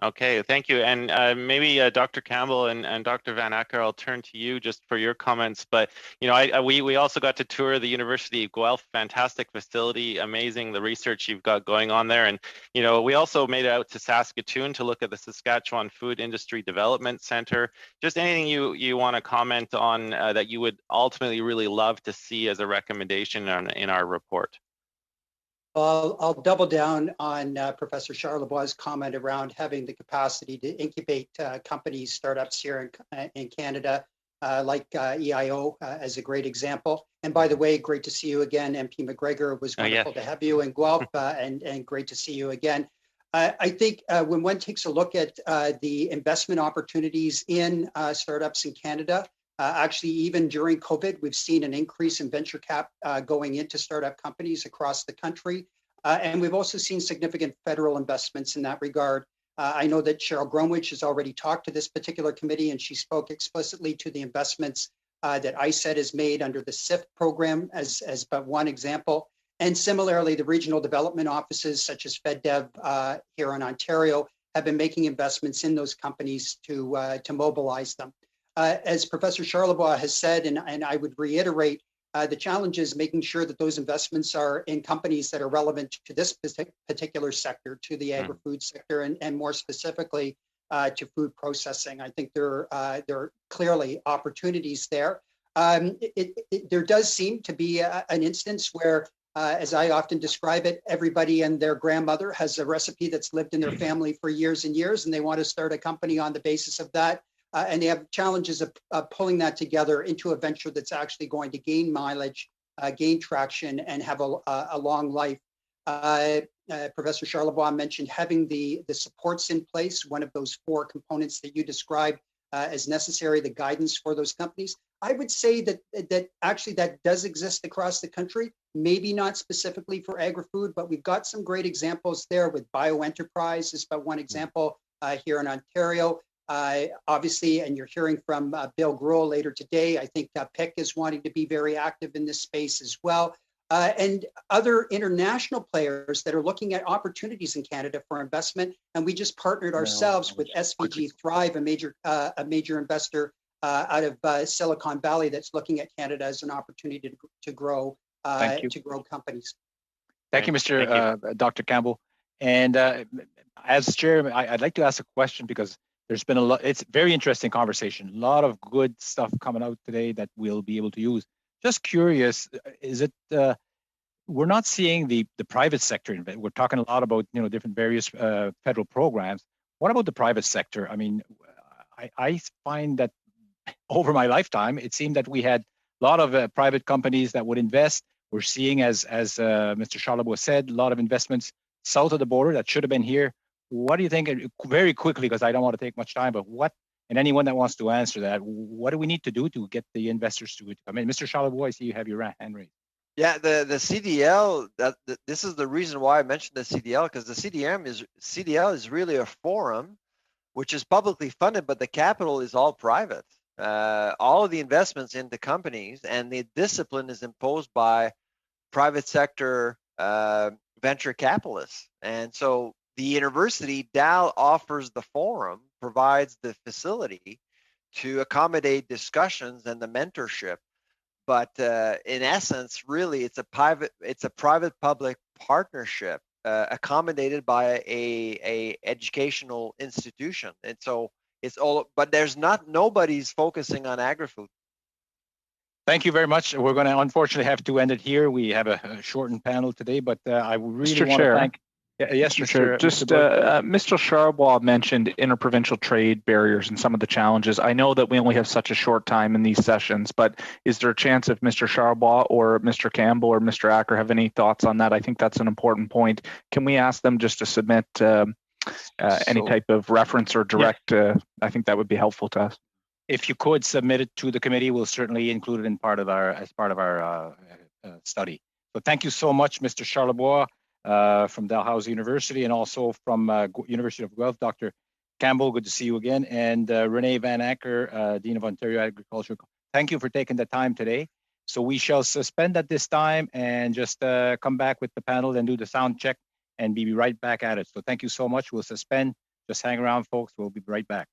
Speaker 11: Okay, thank you. And maybe Dr. Campbell and Dr. Van Acker, I'll turn to you just for your comments. But you know, we also got to tour the University of Guelph, fantastic facility, amazing the research you've got going on there. And you know, we also made it out to Saskatoon to look at the Saskatchewan Food Industry Development Center. Just anything you want to comment on that you would ultimately really love to see as a recommendation in our report.
Speaker 4: I'll double down on Professor Charlebois' comment around having the capacity to incubate companies, startups here in Canada, like EIO as a great example. And by the way, great to see you again, MP McGregor. It was wonderful to have you in Guelph, and great to see you again. I think when one takes a look at the investment opportunities in startups in Canada, actually, even during COVID, we've seen an increase in venture cap going into startup companies across the country. And we've also seen significant federal investments in that regard. I know that Cheryl Gromwich has already talked to this particular committee, and she spoke explicitly to the investments that ISET has made under the SIFT program as but one example. And similarly, the regional development offices such as FedDev here in Ontario have been making investments in those companies to mobilize them. As Professor Charlebois has said, and I would reiterate, the challenge is making sure that those investments are in companies that are relevant to this particular sector, to the agri-food sector, and more specifically to food processing. I think there are clearly opportunities there. There does seem to be an instance where, as I often describe it, everybody and their grandmother has a recipe that's lived in their family for years and years, and they want to start a company on the basis of that. And they have challenges of pulling that together into a venture that's actually going to gain mileage, gain traction, and have a long life. Professor Charlebois mentioned having the supports in place, one of those 4 components that you described as necessary, the guidance for those companies. I would say that actually that does exist across the country, maybe not specifically for agri-food, but we've got some great examples there with BioEnterprise is but one example here in Ontario. Obviously, and you're hearing from Bill Gruel later today, I think PIC is wanting to be very active in this space as well. And other international players that are looking at opportunities in Canada for investment. And we just partnered ourselves with SVG Thrive, a major investor out of Silicon Valley that's looking at Canada as an opportunity to grow companies.
Speaker 1: Thank you, Dr. Campbell. And as chair, I'd like to ask a question because there's been a lot. It's a very interesting conversation. A lot of good stuff coming out today that we'll be able to use. Just curious, is it? We're not seeing the private sector. We're talking a lot about different various federal programs. What about the private sector? I mean, I find that over my lifetime, it seemed that we had a lot of private companies that would invest. We're seeing, as Mr. Charlebois said, a lot of investments south of the border that should have been here. What do you think, very quickly, because I don't want to take much time, but and anyone that wants to answer that, what do we need to do to get the investors to come in? Mr. Charlebois, I see you have your hand raised.
Speaker 3: Yeah, the CDL, this is the reason why I mentioned the CDL, because the CDL is really a forum which is publicly funded, but the capital is all private. All of the investments into companies and the discipline is imposed by private sector venture capitalists. And so the university, DAL, offers the forum, provides the facility to accommodate discussions and the mentorship. But in essence, really, it's a private-public partnership accommodated by a educational institution. And so it's all, but nobody's focusing on agri-food.
Speaker 1: Thank you very much. We're going to unfortunately have to end it here. We have a shortened panel today, but I really want to thank. Yes,
Speaker 5: Mr. Chair, just
Speaker 1: Mr.
Speaker 5: Mr. Charlebois mentioned interprovincial trade barriers and some of the challenges. I know that we only have such a short time in these sessions, but is there a chance if Mr. Charlebois or Mr. Campbell or Mr. Acker have any thoughts on that? I think that's an important point. Can we ask them just to submit any type of reference or direct? I think that would be helpful to us.
Speaker 1: If you could submit it to the committee, we'll certainly include it in as part of our study. So thank you so much, Mr. Charlebois. From Dalhousie University and also from University of Guelph, Dr. Campbell, good to see you again, and Renee Van Acker, Dean of Ontario Agriculture. Thank you for taking the time today. So we shall suspend at this time and just come back with the panel and do the sound check and be right back at it. So thank you so much. We'll suspend. Just hang around, folks. We'll be right back.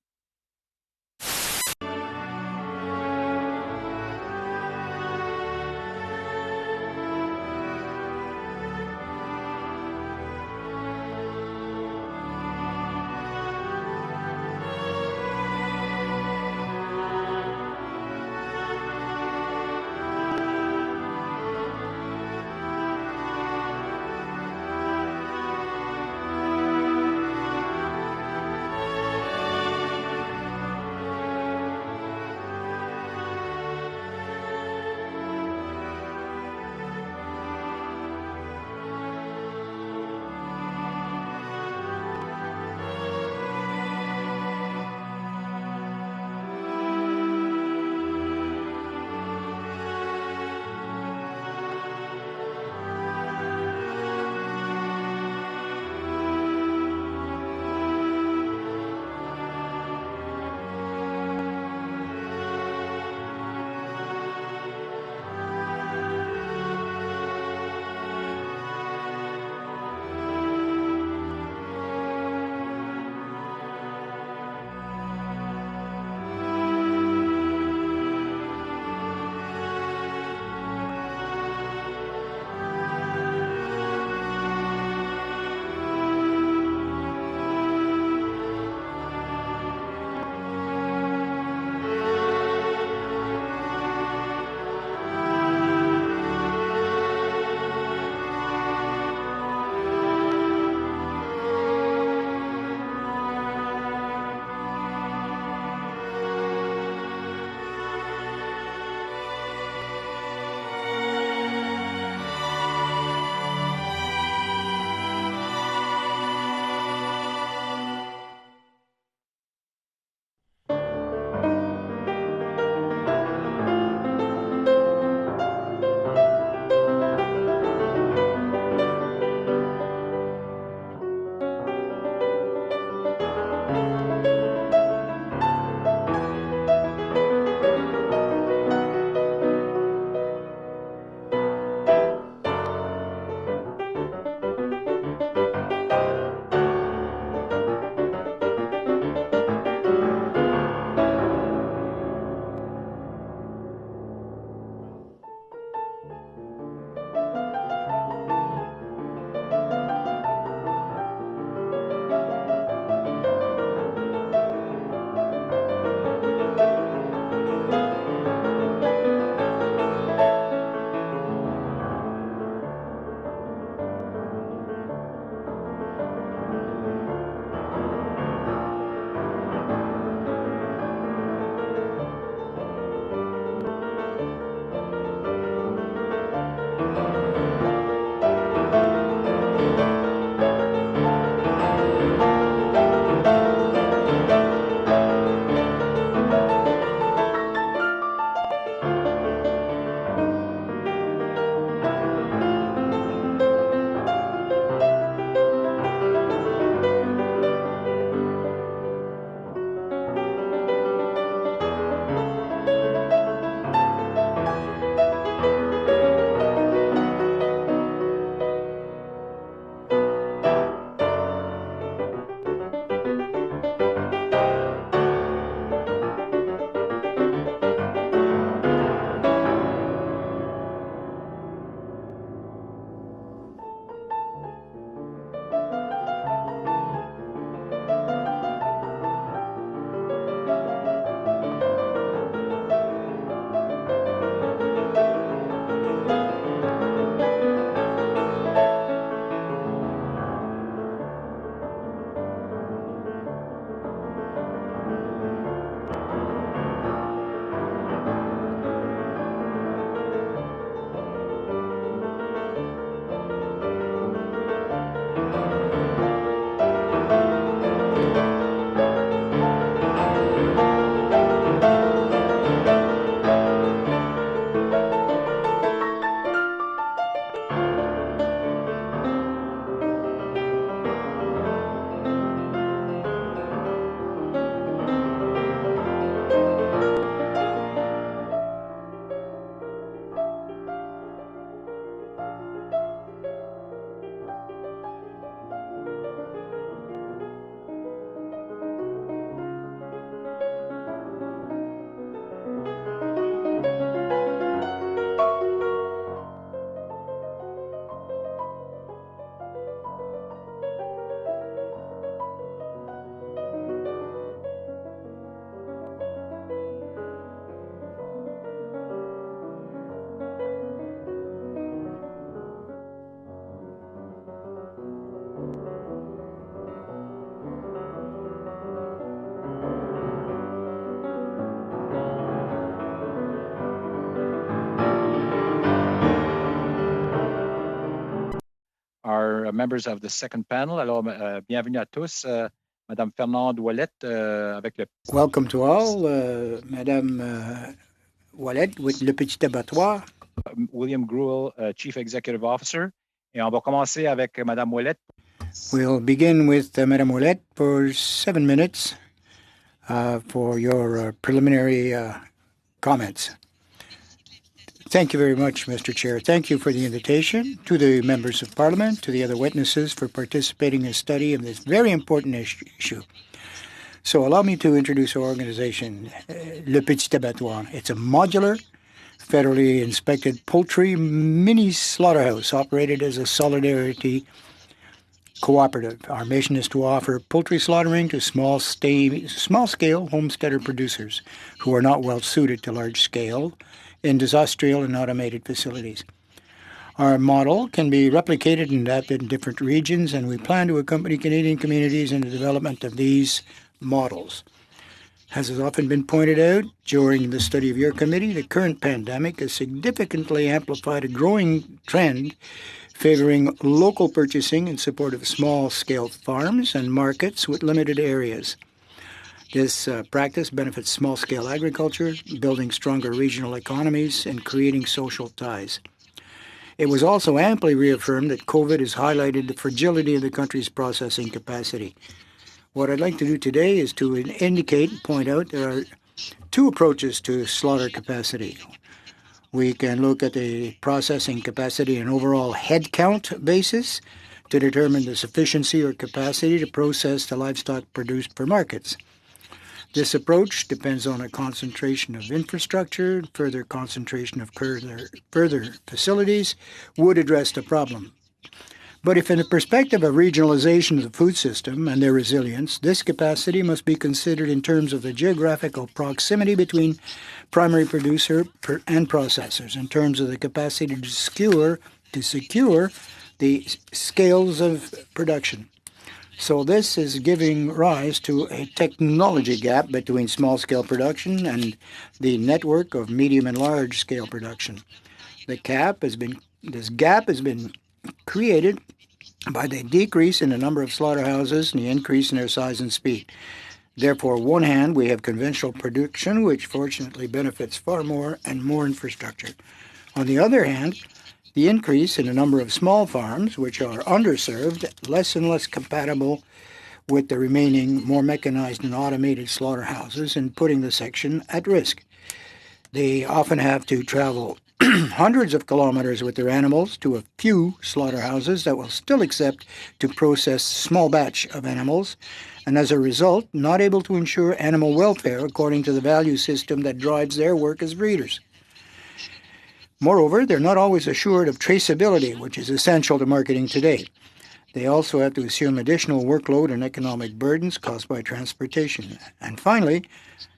Speaker 1: our members of the second panel. Alors, bienvenue à tous. Madame Fernande Ouellette avec le...
Speaker 2: Welcome to all. Madame Ouellette with Le Petit Abattoir.
Speaker 1: William Gruel, Chief Executive Officer. Et on va commencer avec Madame Ouellette.
Speaker 2: We'll begin with Madame Ouellette for 7 minutes for your preliminary comments. Thank you very much, Mr. Chair. Thank you for the invitation to the members of Parliament, to the other witnesses for participating in a study of this very important issue. So allow me to introduce our organization, Le Petit Abattoir. It's a modular, federally inspected poultry mini slaughterhouse operated as a solidarity cooperative. Our mission is to offer poultry slaughtering to small-scale homesteader producers who are not well suited to large-scale industrial and automated facilities. Our model can be replicated and adapted in different regions, and we plan to accompany Canadian communities in the development of these models. As has often been pointed out during the study of your committee, the current pandemic has significantly amplified a growing trend favoring local purchasing in support of small-scale farms and markets with limited areas. This practice benefits small-scale agriculture, building stronger regional economies and creating social ties. It was also amply reaffirmed that COVID has highlighted the fragility of the country's processing capacity. What I'd like to do today is to indicate and point out there are two approaches to slaughter capacity. We can look at the processing capacity and overall head count basis to determine the sufficiency or capacity to process the livestock produced for markets. This approach depends on a concentration of infrastructure. Further concentration of further facilities would address the problem. But if in the perspective of regionalization of the food system and their resilience, this capacity must be considered in terms of the geographical proximity between primary producer and processors, in terms of the capacity to secure the scales of production. So this is giving rise to a technology gap between small-scale production and the network of medium and large-scale production. This gap has been created by the decrease in the number of slaughterhouses and the increase in their size and speed. Therefore, on one hand, we have conventional production, which fortunately benefits far more and more infrastructure. On the other hand, the increase in the number of small farms, which are underserved, less and less compatible with the remaining more mechanized and automated slaughterhouses, and putting the section at risk. They often have to travel hundreds of kilometers with their animals to a few slaughterhouses that will still accept to process small batch of animals, and as a result, not able to ensure animal welfare according to the value system that drives their work as breeders. Moreover, they're not always assured of traceability, which is essential to marketing today. They also have to assume additional workload and economic burdens caused by transportation. And finally,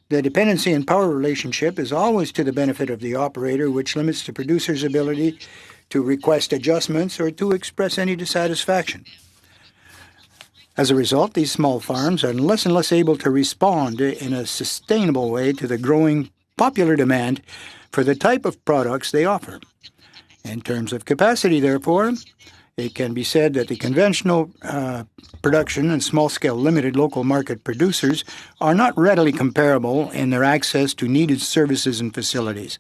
Speaker 2: the dependency and power relationship is always to the benefit of the operator, which limits the producer's ability to request adjustments or to express any dissatisfaction. As a result, these small farms are less and less able to respond in a sustainable way to the growing popular demand for the type of products they offer. In terms of capacity, therefore, it can be said that the conventional production and small-scale limited local market producers are not readily comparable in their access to needed services and facilities.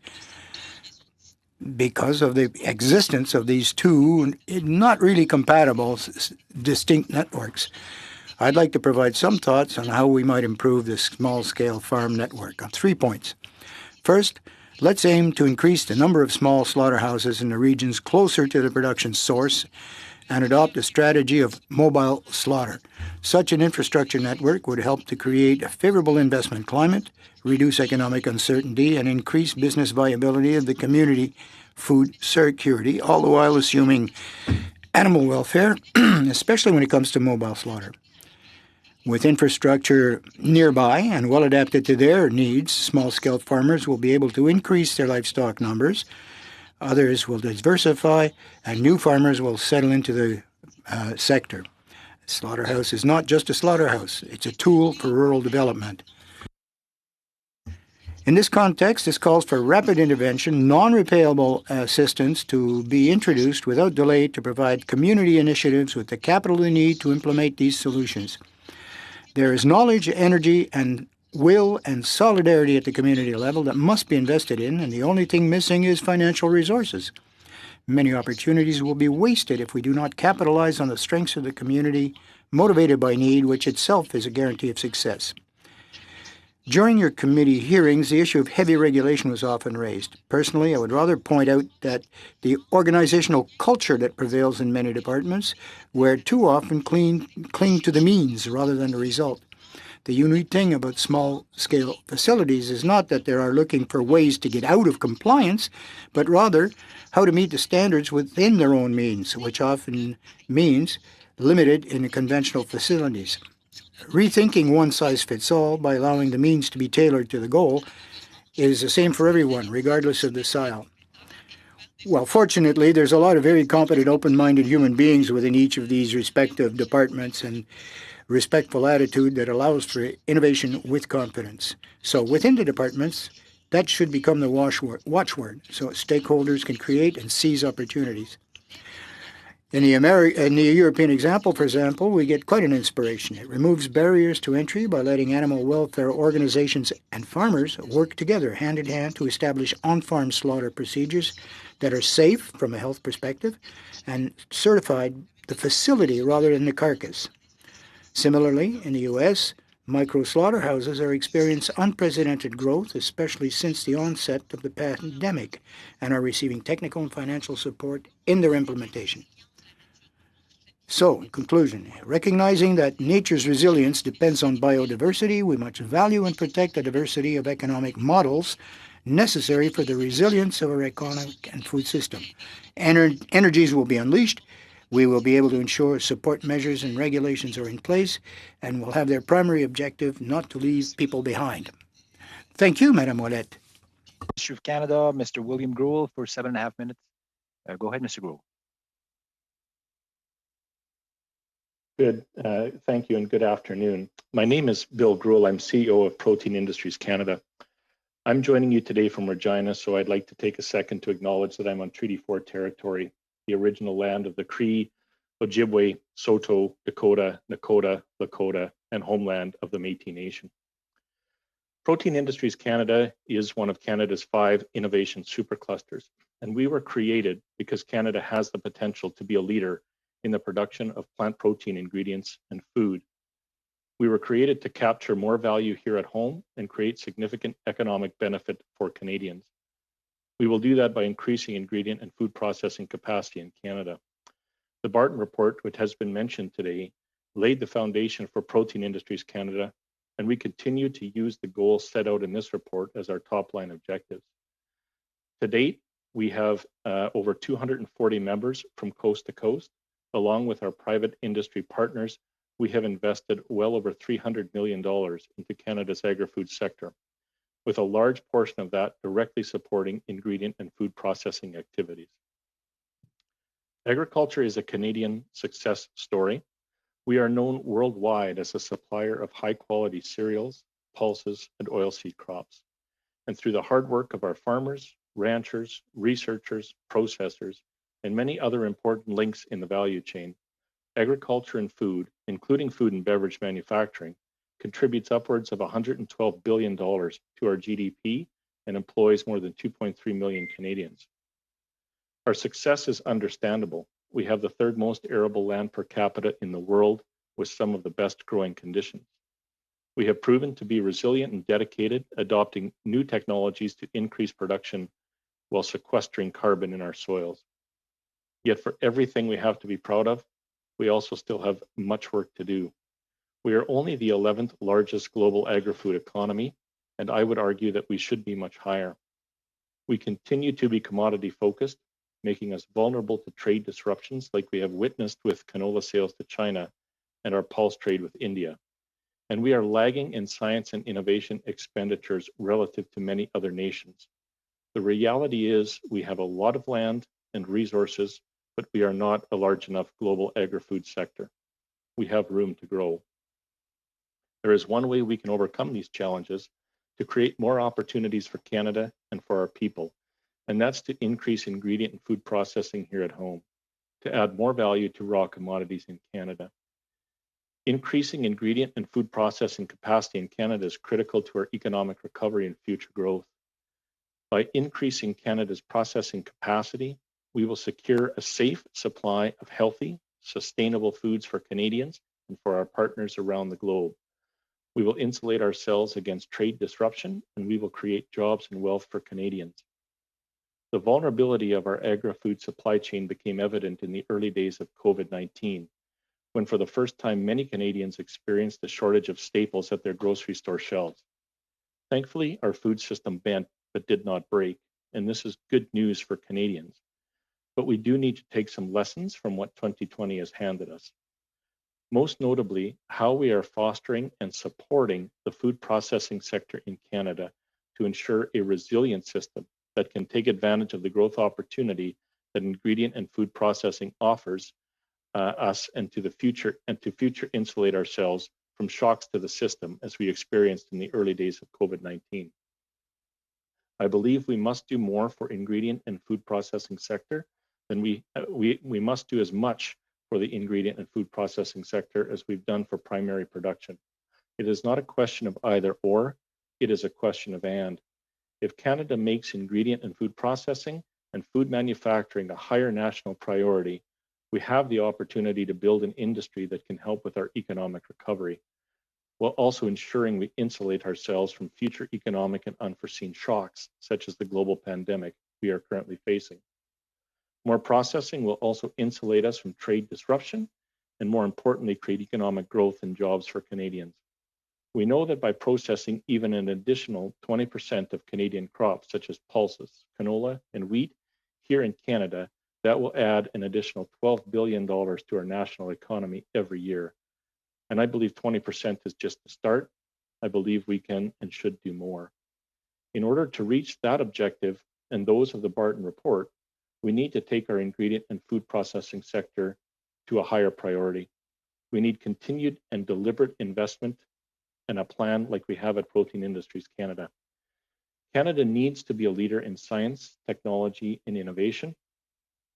Speaker 2: Because of the existence of these two not really compatible distinct networks, I'd like to provide some thoughts on how we might improve this small-scale farm network on 3 points. First, let's aim to increase the number of small slaughterhouses in the regions closer to the production source and adopt a strategy of mobile slaughter. Such an infrastructure network would help to create a favorable investment climate, reduce economic uncertainty, and increase business viability of the community food security, all the while assuming animal welfare, especially when it comes to mobile slaughter. With infrastructure nearby and well adapted to their needs, small-scale farmers will be able to increase their livestock numbers, others will diversify, and new farmers will settle into the sector. A slaughterhouse is not just a slaughterhouse, it's a tool for rural development. In this context, this calls for rapid intervention, non-repayable assistance to be introduced without delay to provide community initiatives with the capital they need to implement these solutions. There is knowledge, energy, and will and solidarity at the community level that must be invested in, and the only thing missing is financial resources. Many opportunities will be wasted if we do not capitalize on the strengths of the community, motivated by need, which itself is a guarantee of success. During your committee hearings, the issue of heavy regulation was often raised. Personally, I would rather point out that the organizational culture that prevails in many departments, where too often cling to the means rather than the result. The unique thing about small-scale facilities is not that they are looking for ways to get out of compliance, but rather how to meet the standards within their own means, which often means limited in conventional facilities. Rethinking one-size-fits-all by allowing the means to be tailored to the goal is the same for everyone, regardless of the style. Well, fortunately, there's a lot of very competent, open-minded human beings within each of these respective departments and respectful attitude that allows for innovation with confidence. So within the departments, that should become the watchword so stakeholders can create and seize opportunities. In the European example, for example, we get quite an inspiration. It removes barriers to entry by letting animal welfare organizations and farmers work together hand in hand to establish on-farm slaughter procedures that are safe from a health perspective and certified the facility rather than the carcass. Similarly, in the U.S., micro-slaughterhouses are experiencing unprecedented growth, especially since the onset of the pandemic, and are receiving technical and financial support in their implementation. So, in conclusion, recognizing that nature's resilience depends on biodiversity, we must value and protect the diversity of economic models necessary for the resilience of our economic and food system. Energies will be unleashed. We will be able to ensure support measures and regulations are in place and will have their primary objective not to leave people behind. Thank you, Madame Ouellette.
Speaker 1: Minister of Canada, Mr. William Gruel, for 7.5 minutes. Go ahead, Mr. Gruel.
Speaker 12: Good. Thank you and good afternoon. My name is Bill Gruel. I'm CEO of Protein Industries Canada. I'm joining you today from Regina, so I'd like to take a second to acknowledge that I'm on Treaty 4 territory, the original land of the Cree, Ojibwe, Saulteaux, Dakota, Nakota, Lakota, and homeland of the Métis Nation. Protein Industries Canada is one of Canada's 5 innovation superclusters, and we were created because Canada has the potential to be a leader in the production of plant protein ingredients and food. We were created to capture more value here at home and create significant economic benefit for Canadians. We will do that by increasing ingredient and food processing capacity in Canada. The Barton Report, which has been mentioned today, laid the foundation for Protein Industries Canada, and we continue to use the goals set out in this report as our top line objectives. To date, we have over 240 members from coast to coast. Along with our private industry partners, we have invested well over $300 million into Canada's agri-food sector, with a large portion of that directly supporting ingredient and food processing activities. Agriculture is a Canadian success story. We are known worldwide as a supplier of high-quality cereals, pulses, and oilseed crops. And through the hard work of our farmers, ranchers, researchers, processors, and many other important links in the value chain, agriculture and food, including food and beverage manufacturing, contributes upwards of $112 billion to our GDP and employs more than 2.3 million Canadians. Our success is understandable. We have the 3rd most arable land per capita in the world with some of the best growing conditions. We have proven to be resilient and dedicated, adopting new technologies to increase production while sequestering carbon in our soils. Yet for everything we have to be proud of, we also still have much work to do. We are only the 11th largest global agri-food economy, and I would argue that we should be much higher. We continue to be commodity focused, making us vulnerable to trade disruptions like we have witnessed with canola sales to China and our pulse trade with India. And we are lagging in science and innovation expenditures relative to many other nations. The reality is we have a lot of land and resources, but we are not a large enough global agri-food sector. We have room to grow. There is one way we can overcome these challenges, to create more opportunities for Canada and for our people, and that's to increase ingredient and food processing here at home, to add more value to raw commodities in Canada. Increasing ingredient and food processing capacity in Canada is critical to our economic recovery and future growth. By increasing Canada's processing capacity, we will secure a safe supply of healthy, sustainable foods for Canadians and for our partners around the globe. We will insulate ourselves against trade disruption, and we will create jobs and wealth for Canadians. The vulnerability of our agri-food supply chain became evident in the early days of COVID-19, when for the first time many Canadians experienced a shortage of staples at their grocery store shelves. Thankfully, our food system bent but did not break, and this is good news for Canadians. But we do need to take some lessons from what 2020 has handed us. Most notably, how we are fostering and supporting the food processing sector in Canada to ensure a resilient system that can take advantage of the growth opportunity that ingredient and food processing offers us and to future insulate ourselves from shocks to the system as we experienced in the early days of COVID-19. I believe we must do more for ingredient and food processing sector than we must do as much for the ingredient and food processing sector as we've done for primary production. It is not a question of either or, it is a question of and. If Canada makes ingredient and food processing and food manufacturing a higher national priority, we have the opportunity to build an industry that can help with our economic recovery, while also ensuring we insulate ourselves from future economic and unforeseen shocks, such as the global pandemic we are currently facing. More processing will also insulate us from trade disruption and, more importantly, create economic growth and jobs for Canadians. We know that by processing even an additional 20% of Canadian crops, such as pulses, canola, and wheat, here in Canada, that will add an additional $12 billion to our national economy every year. And I believe 20% is just the start. I believe we can and should do more. In order to reach that objective and those of the Barton Report, we need to take our ingredient and food processing sector to a higher priority. We need continued and deliberate investment and a plan like we have at Protein Industries Canada. Canada needs to be a leader in science, technology, and innovation.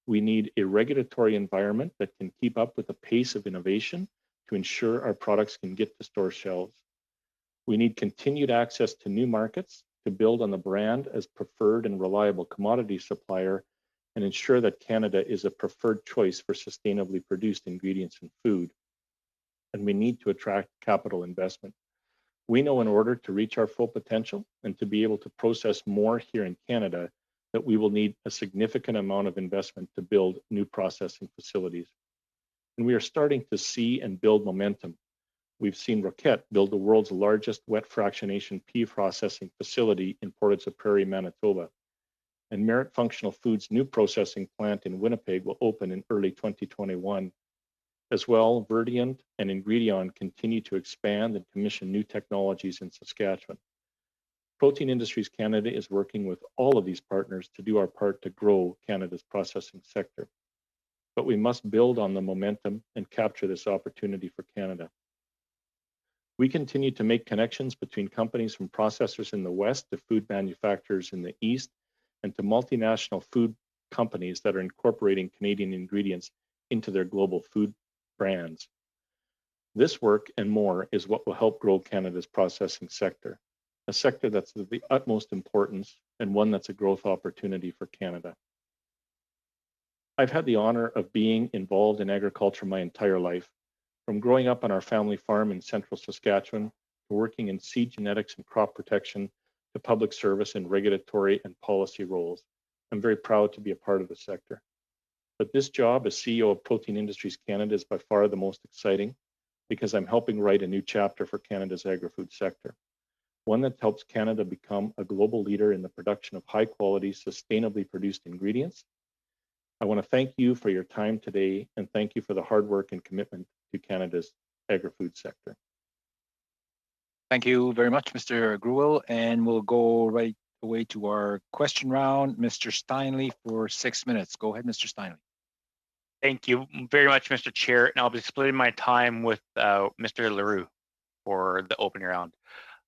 Speaker 12: We need a regulatory environment that can keep up with the pace of innovation to ensure our products can get to store shelves. We need continued access to new markets to build on the brand as preferred and reliable commodity supplier and ensure that Canada is a preferred choice for sustainably produced ingredients and food. And we need to attract capital investment. We know in order to reach our full potential and to be able to process more here in Canada, that we will need a significant amount of investment to build new processing facilities. And we are starting to see and build momentum. We've seen Roquette build the world's largest wet fractionation pea processing facility in Port-au-Prairie, Manitoba. And Merit Functional Foods' new processing plant in Winnipeg will open in early 2021. As well, Verdient and Ingredion continue to expand and commission new technologies in Saskatchewan. Protein Industries Canada is working with all of these partners to do our part to grow Canada's processing sector. But we must build on the momentum and capture this opportunity for Canada. We continue to make connections between companies from processors in the West to food manufacturers in the East and to multinational food companies that are incorporating Canadian ingredients into their global food brands. This work and more is what will help grow Canada's processing sector, a sector that's of the utmost importance and one that's a growth opportunity for Canada. I've had the honor of being involved in agriculture my entire life, from growing up on our family farm in central Saskatchewan to working in seed genetics and crop protection to public service and regulatory and policy roles. I'm very proud to be a part of the sector. But this job as CEO of Protein Industries Canada is by far the most exciting because I'm helping write a new chapter for Canada's agri-food sector, one that helps Canada become a global leader in the production of high-quality, sustainably produced ingredients. I want to thank you for your time today and thank you for the hard work and commitment to Canada's agri-food sector.
Speaker 1: Thank you very much, Mr. Gruel, and we'll go right away to our question round. Mr. Steinley for 6 minutes. Go ahead, Mr. Steinley.
Speaker 13: Thank you very much, Mr. Chair, and I'll be splitting my time with Mr. Leroux for the opening round.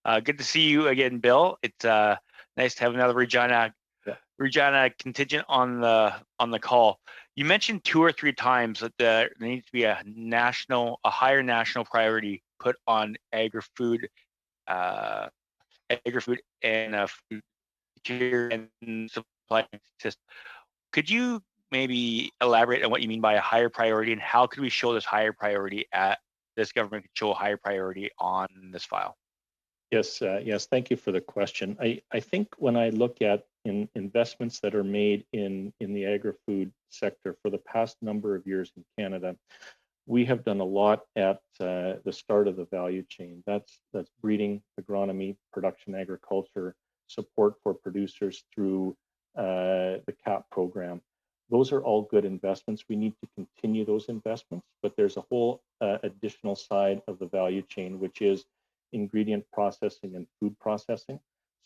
Speaker 13: Good to see you again, Bill. It's nice to have another Regina contingent on the call. You mentioned 2 or 3 times that there needs to be a higher national priority put on agri-food and food security and supply system. Could you maybe elaborate on what you mean by a higher priority, and how could we show this higher priority this government could show a higher priority on this file?
Speaker 12: Yes, thank you for the question. I think when I look at investments that are made in the agri-food sector for the past number of years in Canada, we have done a lot at the start of the value chain. That's breeding, agronomy, production agriculture, support for producers through the CAP program. Those are all good investments. We need to continue those investments, but there's a whole additional side of the value chain, which is ingredient processing and food processing.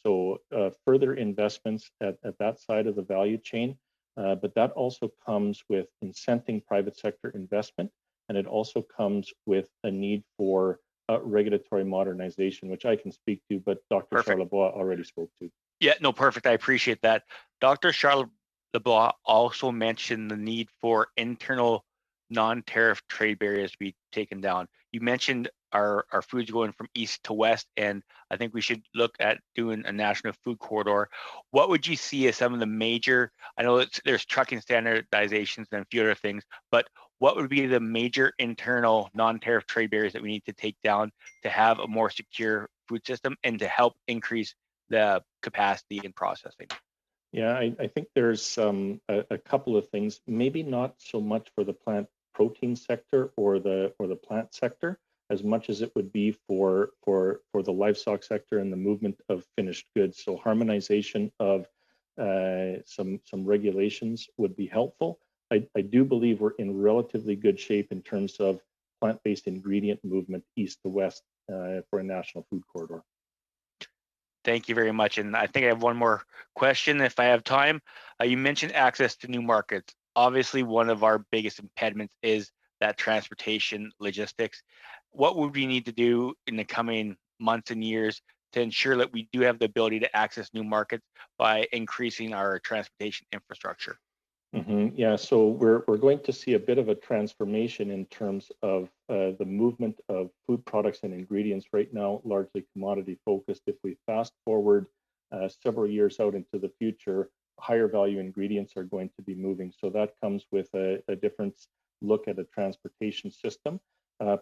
Speaker 12: So further investments at that side of the value chain, but that also comes with incenting private sector investment, and it also comes with a need for regulatory modernization, which I can speak to, but Dr. Charlebois already spoke to.
Speaker 13: Yeah, no, perfect. I appreciate that. Dr. Charlebois also mentioned the need for internal non-tariff trade barriers to be taken down. You mentioned our foods going from east to west, and I think we should look at doing a national food corridor. What would you see as some of the major, I know there's trucking standardizations and a few other things, but what would be the major internal non-tariff trade barriers that we need to take down to have a more secure food system and to help increase the capacity in processing?
Speaker 12: Yeah, I think there's a couple of things, maybe not so much for the plant protein sector or the plant sector, as much as it would be for the livestock sector and the movement of finished goods. So harmonization of some regulations would be helpful. I do believe we're in relatively good shape in terms of plant-based ingredient movement east to west for a national food corridor.
Speaker 13: Thank you very much. And I think I have one more question if I have time. You mentioned access to new markets. Obviously, one of our biggest impediments is that transportation logistics. What would we need to do in the coming months and years to ensure that we do have the ability to access new markets by increasing our transportation infrastructure?
Speaker 12: Yeah, so we're going to see a bit of a transformation in terms of the movement of food products and ingredients right now, largely commodity focused. If we fast forward several years out into the future, higher value ingredients are going to be moving. So that comes with a different look at a transportation system,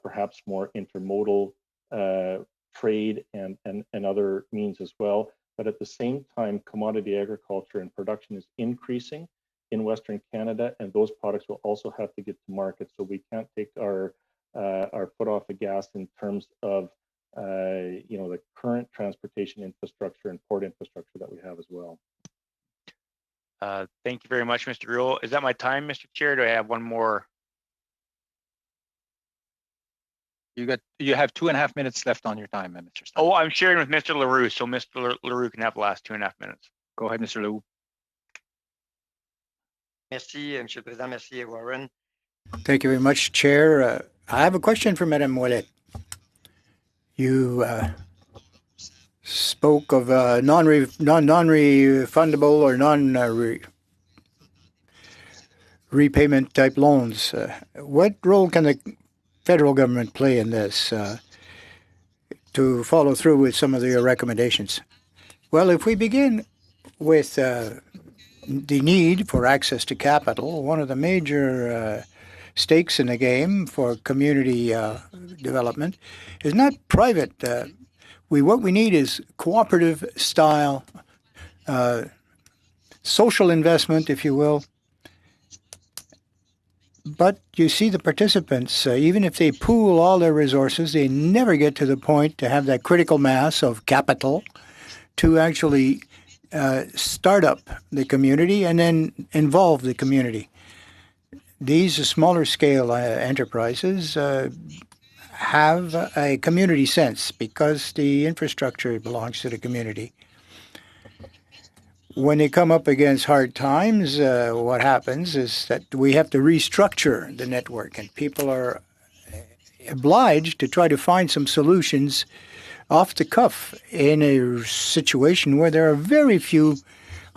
Speaker 12: perhaps more intermodal trade and other means as well. But at the same time, commodity agriculture and production is increasing in Western Canada, and those products will also have to get to market. So we can't take our foot off the gas in terms of the current transportation infrastructure and port infrastructure that we have as well.
Speaker 13: Thank you very much, Mr. Rule. Is that my time, Mr. Chair? Do I have one more?
Speaker 1: You have 2.5 minutes left on your time, Mr. Stein.
Speaker 13: Oh, I'm sharing with Mr. LaRue, so Mr. LaRue can have the last 2.5 minutes.
Speaker 1: Go ahead, Mr. LaRue.
Speaker 14: Merci, Monsieur le Président. Merci, Warren.
Speaker 2: Thank you very much, Chair. I have a question for Madame Ouellet. You spoke of non-refundable or non-repayment type loans. What role can the federal government play in this to follow through with some of your recommendations? Well, if we begin with the need for access to capital, one of the major stakes in the game for community development is not private. What we need is cooperative style, social investment, if you will. But you see the participants, even if they pool all their resources, they never get to the point to have that critical mass of capital to actually start up the community and then involve the community. These smaller scale enterprises have a community sense because the infrastructure belongs to the community. When they come up against hard times, what happens is that we have to restructure the network, and people are obliged to try to find some solutions off the cuff in a situation where there are very few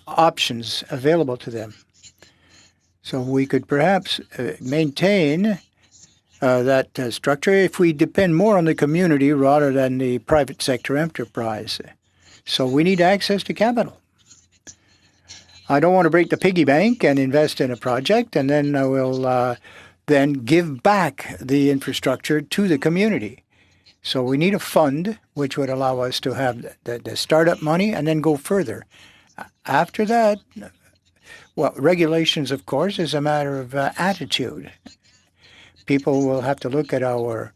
Speaker 2: options available to them. So we could perhaps maintain that structure if we depend more on the community rather than the private sector enterprise. So we need access to capital. I don't want to break the piggy bank and invest in a project, and then I will then give back the infrastructure to the community. So we need a fund which would allow us to have the startup money and then go further. After that, well, regulations, of course, is a matter of attitude. People will have to look at our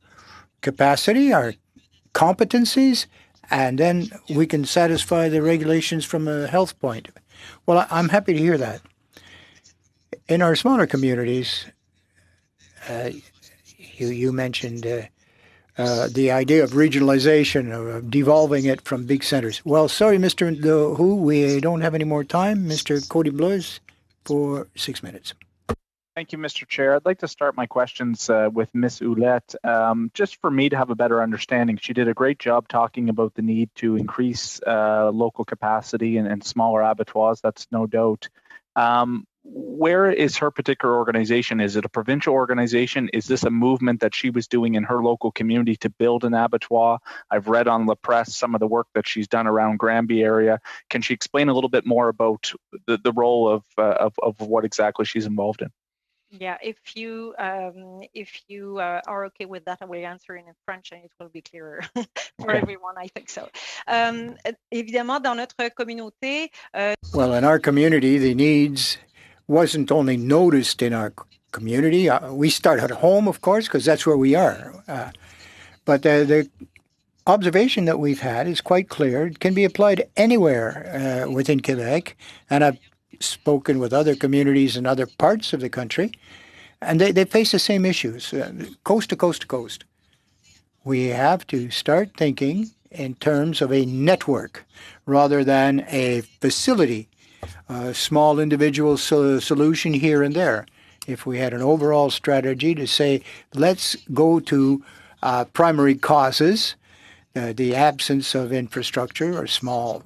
Speaker 2: capacity, our competencies, and then we can satisfy the regulations from a health point. Well, I'm happy to hear that. In our smaller communities, you mentioned the idea of regionalization, of devolving it from big centers. Well, sorry, Mr. Hu, we don't have any more time. Mr. Cody Blois for 6 minutes.
Speaker 5: Thank you, Mr. Chair. I'd like to start my questions with Ms. Ouellette. Just for me to have a better understanding, she did a great job talking about the need to increase local capacity and smaller abattoirs, that's no doubt. Where is her particular organization? Is it a provincial organization? Is this a movement that she was doing in her local community to build an abattoir? I've read on La Presse some of the work that she's done around Granby area. Can she explain a little bit more about the role of what exactly she's involved in?
Speaker 15: Yeah, if you are okay with that, I will answer in French and it will be clearer for everyone. I think so. Évidemment, dans notre communauté.
Speaker 2: Well, in our community, the needs wasn't only noticed in our community. We start at home, of course, because that's where we are. But the observation that we've had is quite clear. It can be applied anywhere within Quebec, and I've spoken with other communities in other parts of the country, and they face the same issues, coast to coast to coast. We have to start thinking in terms of a network rather than a facility, a small individual solution here and there. If we had an overall strategy to say, let's go to primary causes, the absence of infrastructure or small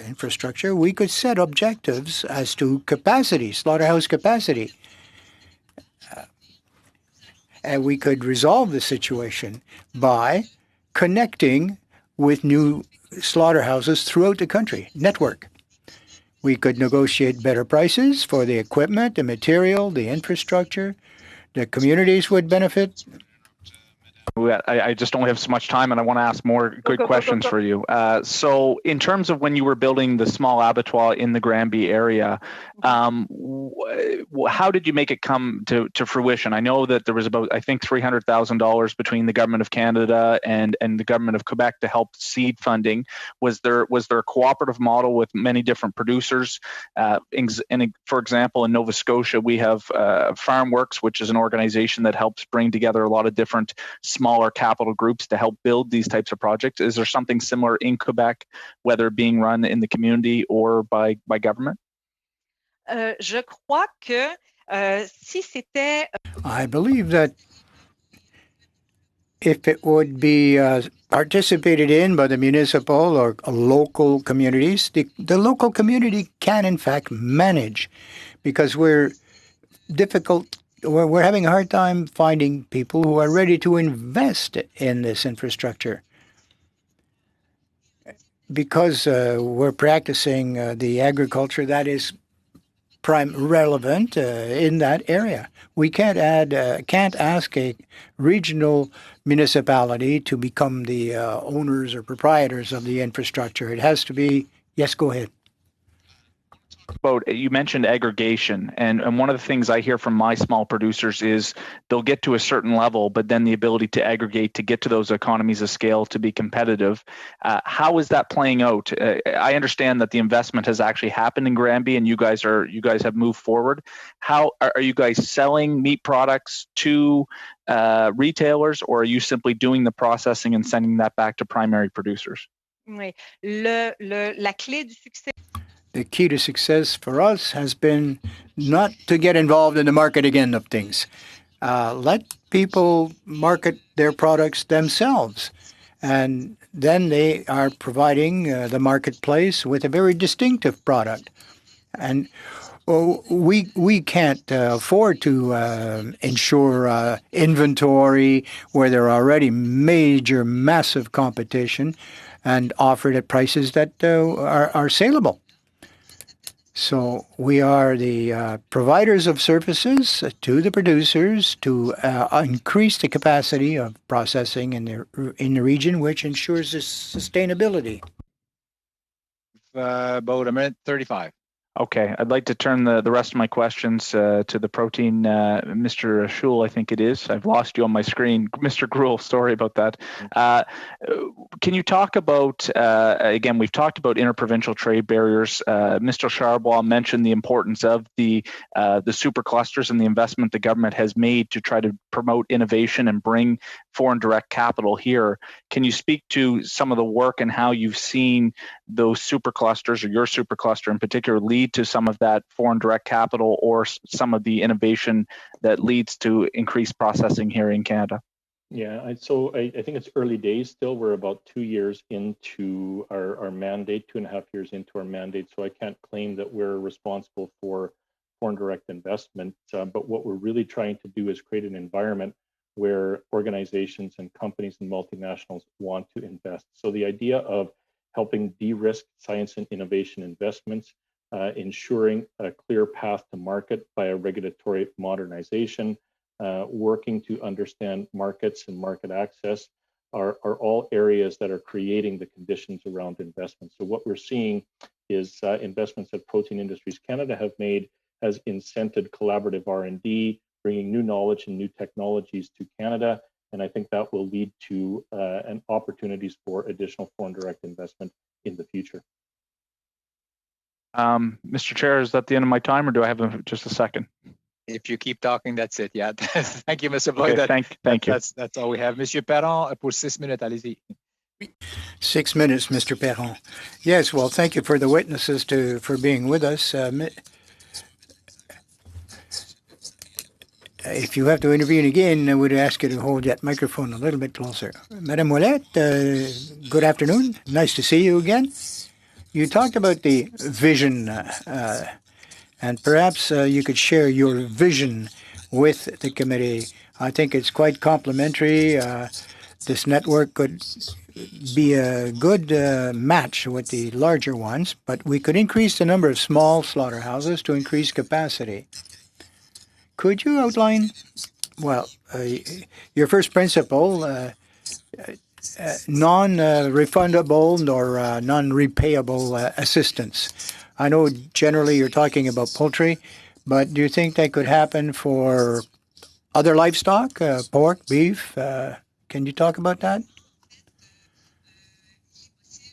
Speaker 2: infrastructure, we could set objectives as to capacity, slaughterhouse capacity. And we could resolve the situation by connecting with new slaughterhouses throughout the country, network. We could negotiate better prices for the equipment, the material, the infrastructure. The communities would benefit.
Speaker 5: I just don't have so much time, and I want to ask more good questions for you. So in terms of when you were building the small abattoir in the Granby area, how did you make it come to fruition? I know that there was about, I think, $300,000 between the Government of Canada and the Government of Quebec to help seed funding. Was there a cooperative model with many different producers? For example, in Nova Scotia, we have FarmWorks, which is an organization that helps bring together a lot of different smaller capital groups to help build these types of projects. Is there something similar in Quebec, whether being run in the community or by government?
Speaker 15: Je crois que si c'était.
Speaker 2: I believe that if it would be participated in by the municipal or local communities, the local community can in fact manage, because we're having a hard time finding people who are ready to invest in this infrastructure. Because we're practicing the agriculture that is relevant in that area. We can't ask a regional municipality to become the owners or proprietors of the infrastructure. It has to be, yes, go ahead.
Speaker 5: You mentioned aggregation, and one of the things I hear from my small producers is they'll get to a certain level, but then the ability to aggregate to get to those economies of scale to be competitive. How is that playing out? I understand that the investment has actually happened in Granby, and you guys have moved forward. How are you guys selling meat products to retailers, or are you simply doing the processing and sending that back to primary producers?
Speaker 15: Oui. La clé du succès.
Speaker 2: The key to success for us has been not to get involved in the market again of things. Let people market their products themselves. And then they are providing the marketplace with a very distinctive product. And we can't afford to ensure inventory where there are already major, massive competition and offer it at prices that are saleable. So we are the providers of services to the producers to increase the capacity of processing in the region, which ensures this sustainability.
Speaker 1: About a minute 35.
Speaker 5: Okay, I'd like to turn the rest of my questions to the protein. Mr. Schul, I think it is. I've lost you on my screen. Mr. Gruel, sorry about that. Can you talk about, again, we've talked about interprovincial trade barriers. Mr. Charlebois mentioned the importance of the superclusters and the investment the government has made to try to promote innovation and bring foreign direct capital here. Can you speak to some of the work and how you've seen those superclusters, or your supercluster in particular, lead to some of that foreign direct capital or some of the innovation that leads to increased processing here in Canada?
Speaker 12: Yeah, I think it's early days still. We're about 2 years into our mandate, 2.5 years into our mandate. So I can't claim that we're responsible for foreign direct investment. But what we're really trying to do is create an environment where organizations and companies and multinationals want to invest. So the idea of helping de-risk science and innovation investments, ensuring a clear path to market via regulatory modernization, working to understand markets and market access are all areas that are creating the conditions around investment. So what we're seeing is investments that Protein Industries Canada have made has incented collaborative R&D, bringing new knowledge and new technologies to Canada. And I think that will lead to opportunities for additional foreign direct investment in the future.
Speaker 5: Mr. Chair, is that the end of my time, or do I have just a second?
Speaker 1: If you keep talking, that's it. Yeah. Thank you, Mr. Boyd.
Speaker 5: Okay, thank you.
Speaker 1: That's all we have. Monsieur Perron, pour 6 minutes, allez-y.
Speaker 2: 6 minutes, Mr. Perron. Yes, well, thank you for the witnesses for being with us. If you have to intervene again, I would ask you to hold that microphone a little bit closer. Madame Ouellette, good afternoon. Nice to see you again. You talked about the vision, and perhaps you could share your vision with the committee. I think it's quite complementary. This network could be a good match with the larger ones, but we could increase the number of small slaughterhouses to increase capacity. Could you outline, well, your first principle, non-refundable or non-repayable assistance? I know generally you're talking about poultry, but do you think that could happen for other livestock, pork, beef? Can you talk about that?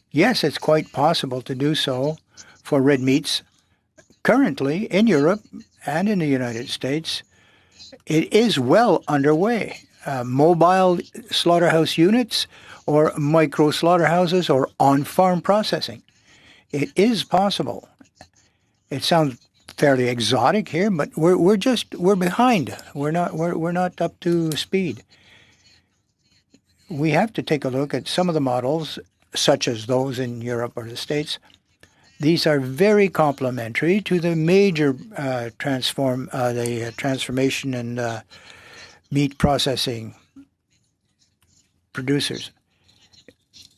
Speaker 2: Yes, it's quite possible to do so for red meats. Currently, in Europe and in the United States, it is well underway. Mobile slaughterhouse units or micro slaughterhouses or on-farm processing. It is possible. It sounds fairly exotic here, but we're behind. We're not up to speed. We have to take a look at some of the models, such as those in Europe or the States. These are very complementary to the major transformation and meat processing producers.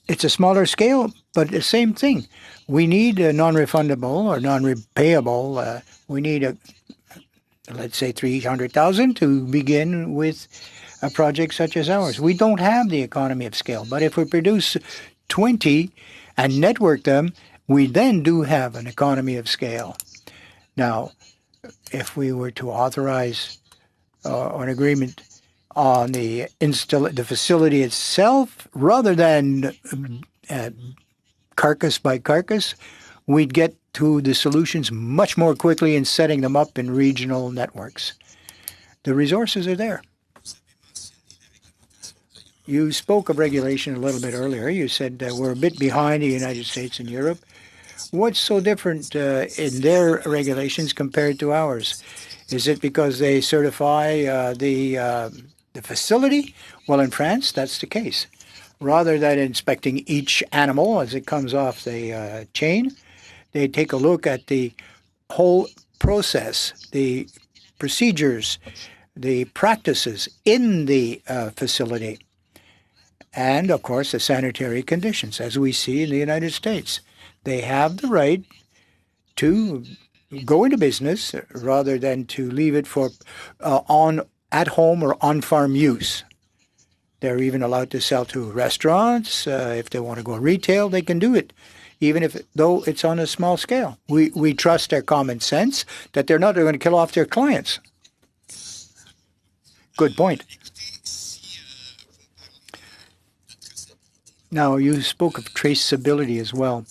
Speaker 2: It's a smaller scale, but the same thing. We need a non-refundable or non-repayable. We need let's say 300,000 to begin with a project such as ours. We don't have the economy of scale, but if we produce 20 and network them, we then do have an economy of scale. Now, if we were to authorize an agreement on the facility itself, rather than carcass by carcass, we'd get to the solutions much more quickly in setting them up in regional networks. The resources are there. You spoke of regulation a little bit earlier. You said that we're a bit behind the United States and Europe. What's so different in their regulations compared to ours? Is it because they certify the facility? Well, in France, that's the case. rather than inspecting each animal as it comes off the chain, they take a look at the whole process, the procedures, the practices in the facility, and of course the sanitary conditions, as we see in the United States. They have the right to go into business rather than to leave it for at home or on farm use. They're even allowed to sell to restaurants. If they want to go retail, they can do it, even though it's on a small scale. We trust their common sense that they're not going to kill off their clients. Good point. Now, you spoke of traceability as well.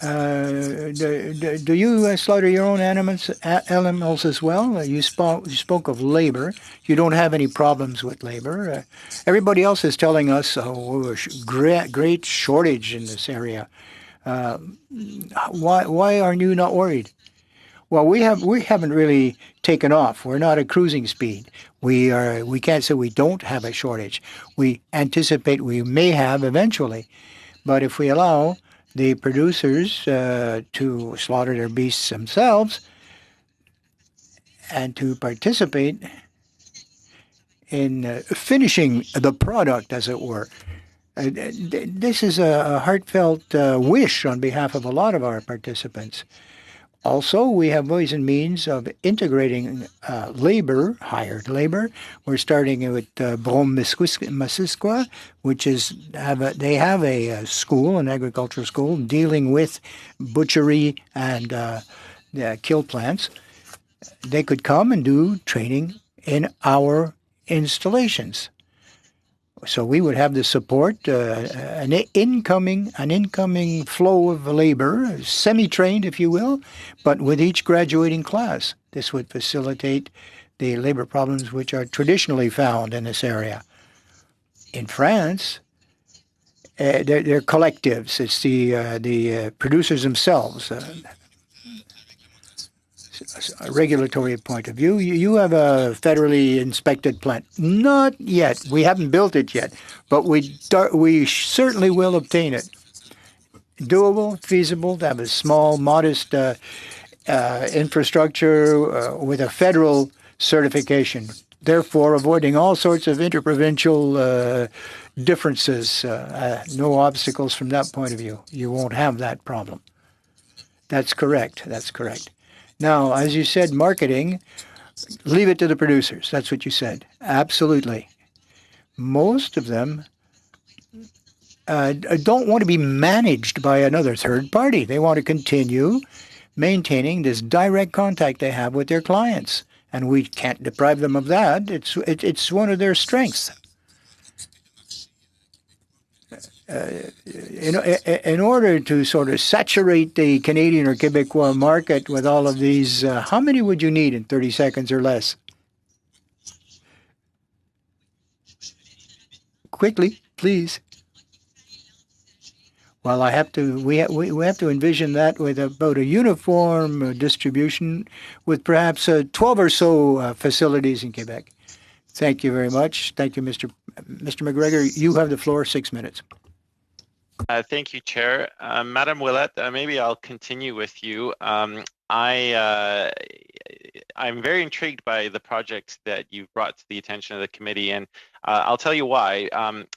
Speaker 2: Do you slaughter your own animals as well? You spoke of labor. You don't have any problems with labor. Everybody else is telling us, great shortage in this area. Why are you not worried? Well, we haven't really taken off. We're not at cruising speed. We can't say we don't have a shortage. We anticipate we may have eventually, but if we allow the producers to slaughter their beasts themselves and to participate in finishing the product, as it were. This is a heartfelt wish on behalf of a lot of our participants. Also, we have ways and means of integrating labor, hired labor. We're starting with Brome-Missisquoi, which is they have a school, an agricultural school, dealing with butchery and kill plants. They could come and do training in our installations. So we would have the support, an incoming flow of labor, semi-trained, if you will, but with each graduating class. This would facilitate the labor problems which are traditionally found in this area. In France, they're collectives. It's the producers themselves. A regulatory point of view, you have a federally inspected plant. Not yet. We haven't built it yet, but we certainly will obtain it. Doable, feasible to have a small, modest infrastructure with a federal certification, therefore avoiding all sorts of interprovincial differences. No obstacles from that point of view. You won't have that problem. That's correct. That's correct. Now, as you said, marketing, leave it to the producers. That's what you said. Absolutely. Most of them don't want to be managed by another third party. They want to continue maintaining this direct contact they have with their clients. And we can't deprive them of that. It's one of their strengths. In order to sort of saturate the Canadian or Quebecois market with all of these, how many would you need in 30 seconds or less? Quickly, please. Well, we have to envision that with about a uniform distribution with perhaps 12 or so facilities in Quebec. Thank you very much. Thank you, Mr. McGregor. You have the floor, 6 minutes.
Speaker 11: Thank you, Chair. Madam Willett, maybe I'll continue with you. I'm very intrigued by the projects that you've brought to the attention of the committee, and I'll tell you why.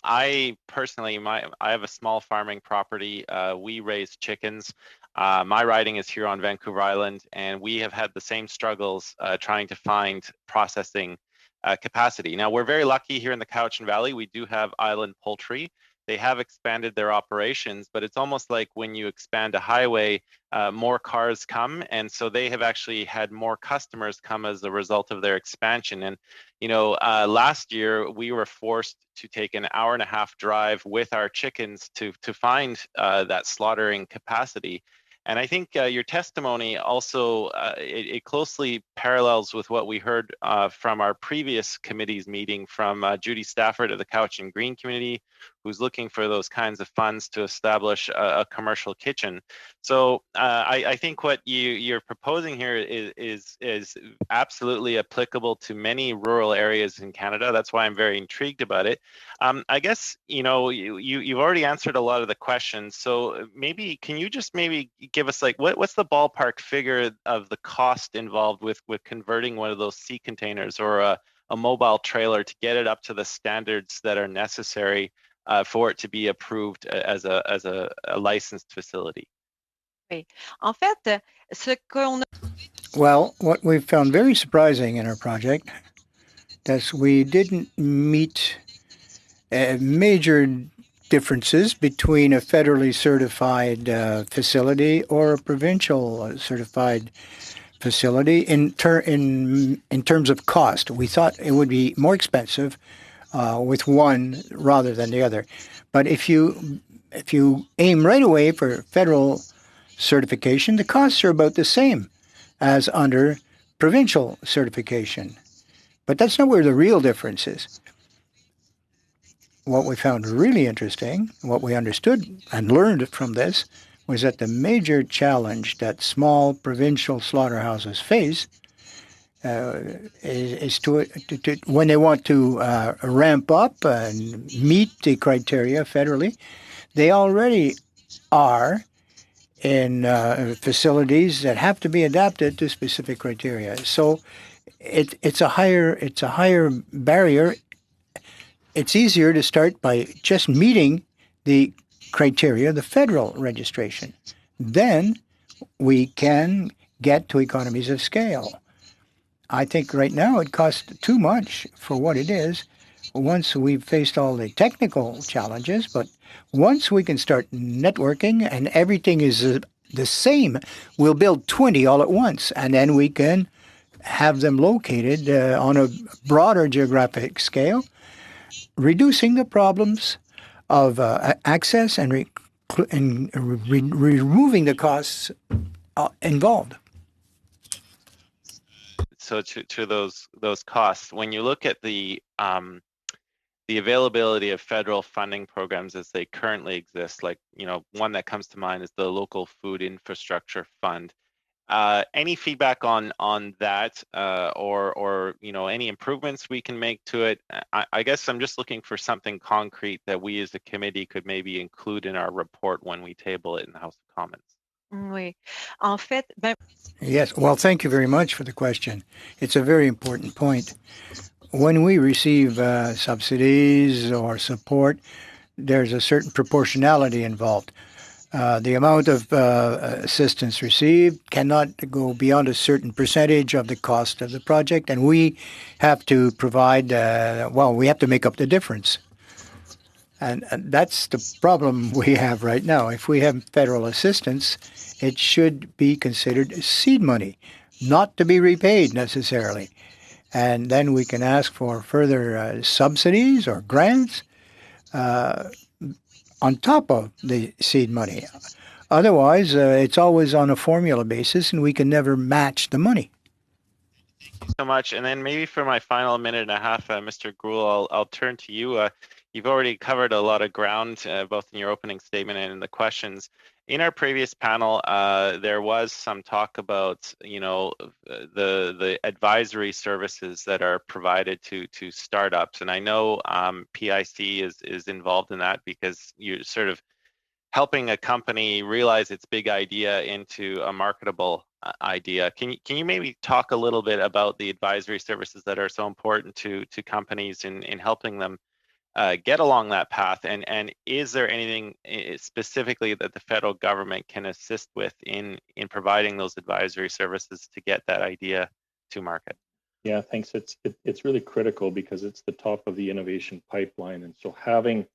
Speaker 11: I personally, I have a small farming property. We raise chickens. My riding is here on Vancouver Island, and we have had the same struggles trying to find processing capacity. Now, we're very lucky here in the Cowichan Valley. We do have island poultry. They have expanded their operations, but it's almost like when you expand a highway, more cars come. And so they have actually had more customers come as a result of their expansion. And, you know, last year we were forced to take an hour-and-a-half drive with our chickens to find that slaughtering capacity. And I think your testimony also, it closely parallels with what we heard from our previous committee's meeting from Judy Stafford of the Couch and Green Community, who's looking for those kinds of funds to establish a commercial kitchen. So I think what you're proposing here is absolutely applicable to many rural areas in Canada. That's why I'm very intrigued about it. I guess, you've already answered a lot of the questions. So maybe, can you just maybe give us like, what's the ballpark figure of the cost involved with converting one of those sea containers or a mobile trailer to get it up to the standards that are necessary for it to be approved as a licensed facility?
Speaker 15: Oui. En fait, ce qu'on
Speaker 2: Well, what we found very surprising in our project is we didn't meet major differences between a federally certified facility or a provincial certified facility in terms of cost. We thought it would be more expensive with one rather than the other. But if you aim right away for federal certification, the costs are about the same as under provincial certification. But that's not where the real difference is. What we found really interesting, what we understood and learned from this, was that the major challenge that small provincial slaughterhouses face is to when they want to ramp up and meet the criteria federally, they already are in facilities that have to be adapted to specific criteria. So it's a higher barrier. It's easier to start by just meeting the criteria, the federal registration. Then we can get to economies of scale. I think right now it costs too much for what it is once we've faced all the technical challenges, but once we can start networking and everything is the same, we'll build 20 all at once, and then we can have them located on a broader geographic scale, reducing the problems of access and removing the costs involved.
Speaker 11: So to those costs, when you look at the availability of federal funding programs as they currently exist, like one that comes to mind is the Local Food Infrastructure Fund. Any feedback on that, or any improvements we can make to it? I guess I'm just looking for something concrete that we as a committee could maybe include in our report when we table it in the House of Commons.
Speaker 15: Oui. En fait,
Speaker 2: Yes, well, thank you very much for the question. It's a very important point. When we receive subsidies or support, there's a certain proportionality involved. The amount of assistance received cannot go beyond a certain percentage of the cost of the project, and we have to provide, we have to make up the difference. And that's the problem we have right now. If we have federal assistance, it should be considered seed money, not to be repaid necessarily. And then we can ask for further subsidies or grants on top of the seed money. Otherwise, it's always on a formula basis, and we can never match the money.
Speaker 11: So much. And then maybe for my final minute and a half, Mr. Grewal, I'll turn to you. You've already covered a lot of ground, both in your opening statement and in the questions. In our previous panel, there was some talk about, the advisory services that are provided to startups, and I know PIC is involved in that because you're sort of helping a company realize its big idea into a marketable idea. Can you maybe talk a little bit about the advisory services that are so important to companies in helping them get along that path, and is there anything specifically that the federal government can assist with in providing those advisory services to get that idea to market?
Speaker 12: Yeah, thanks. It's really critical because it's the top of the innovation pipeline, and so having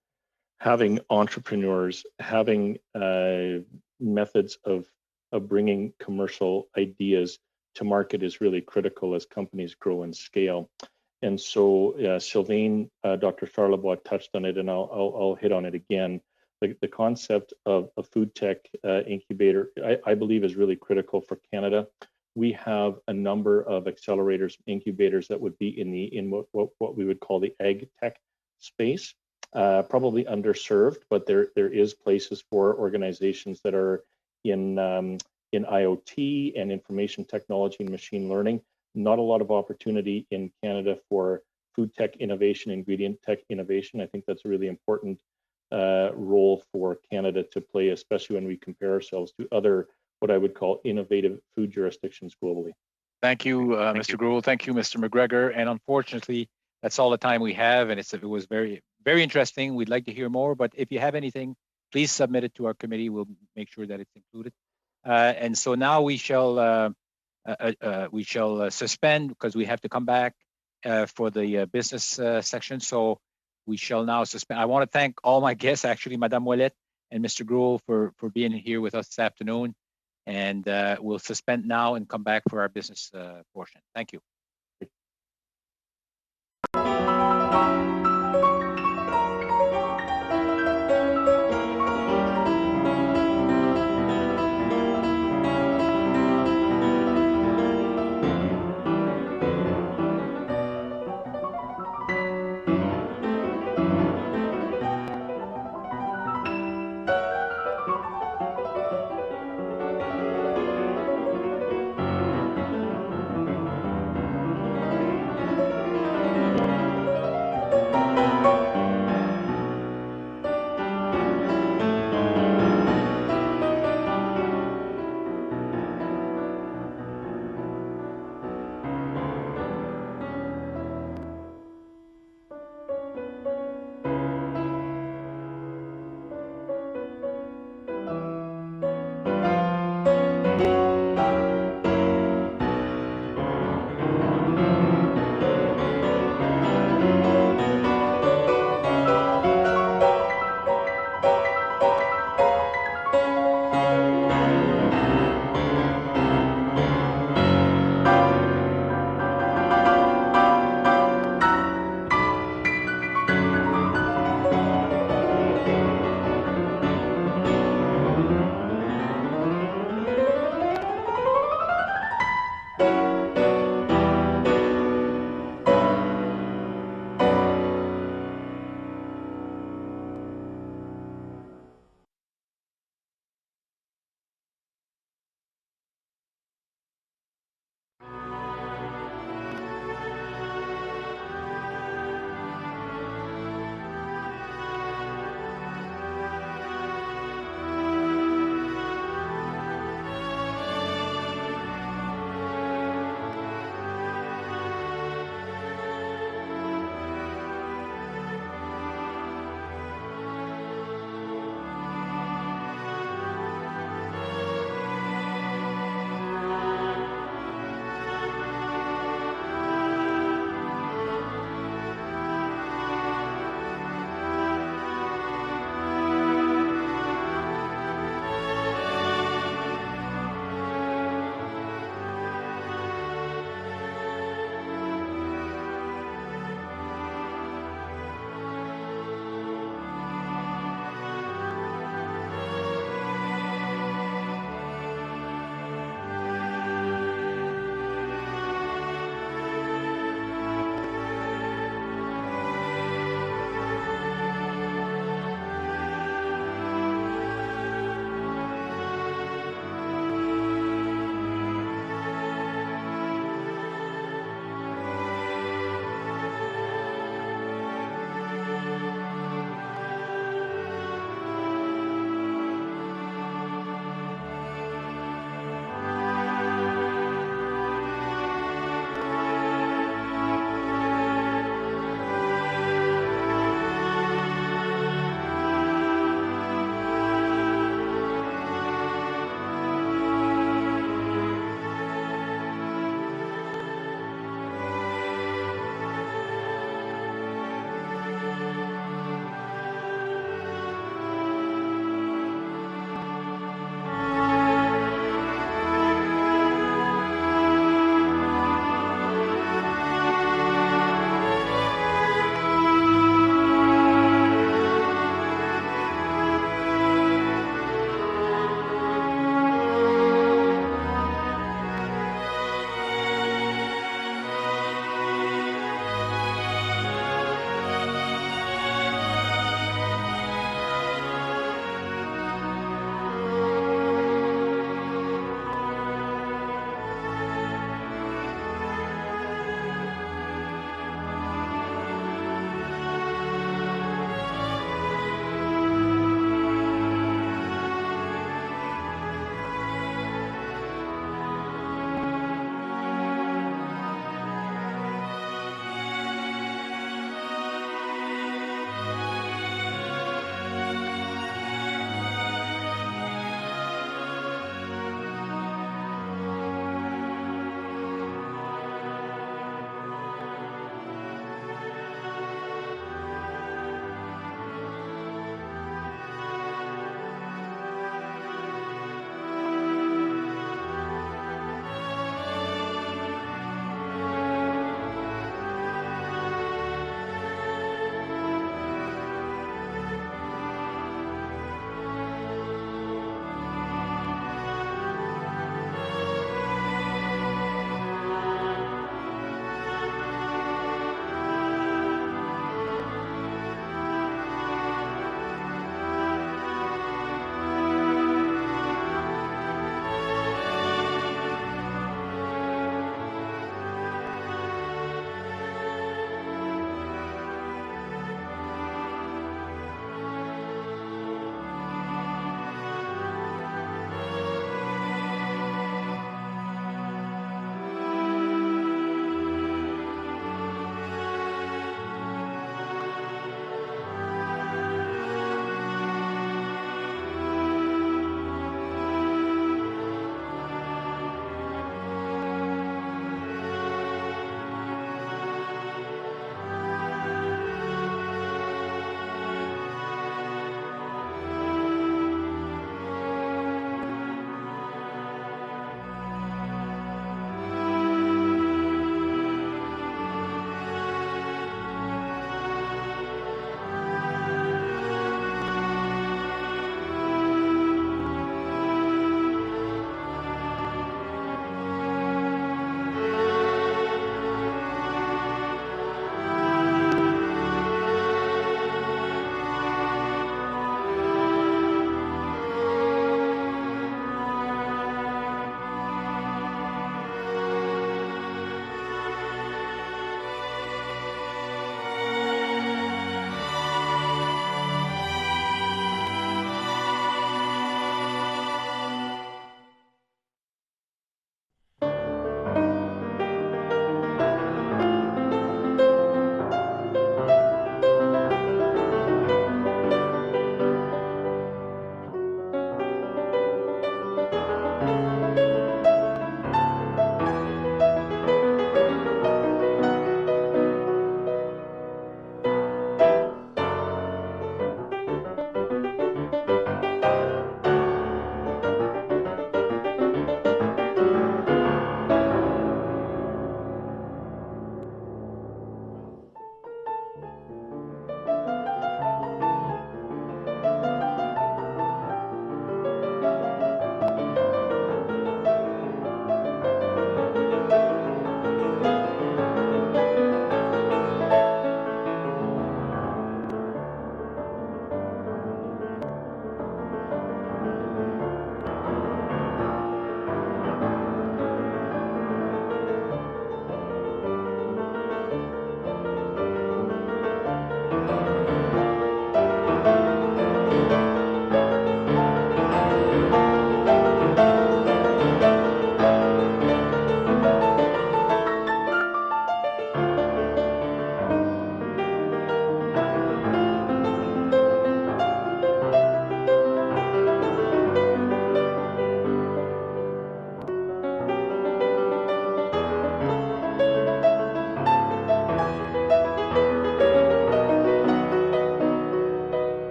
Speaker 12: entrepreneurs, having methods of bringing commercial ideas to market is really critical as companies grow and scale. And so Sylvain, Dr. Charlebois touched on it, and I'll hit on it again. the concept of a food tech incubator, I believe, is really critical for Canada. We have a number of accelerators, incubators that would be in what we would call the ag tech space, probably underserved, but there is places for organizations that are in IoT and information technology and machine learning. Not a lot of opportunity in Canada for food tech innovation, ingredient tech innovation. I think that's a really important role for Canada to play, especially when we compare ourselves to other, what I would call innovative food jurisdictions globally.
Speaker 1: Thank you, Mr. Grewal. Thank you, Mr. McGregor. And unfortunately, that's all the time we have. And it was very, very interesting. We'd like to hear more, but if you have anything, please submit it to our committee. We'll make sure that it's included. And so now we shall suspend because we have to come back for the business section. So we shall now suspend. I want to thank all my guests, actually, Madame Ouellette and Mr. Grewal, for being here with us this afternoon. And we'll suspend now and come back for our business portion. Thank you.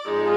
Speaker 16: you.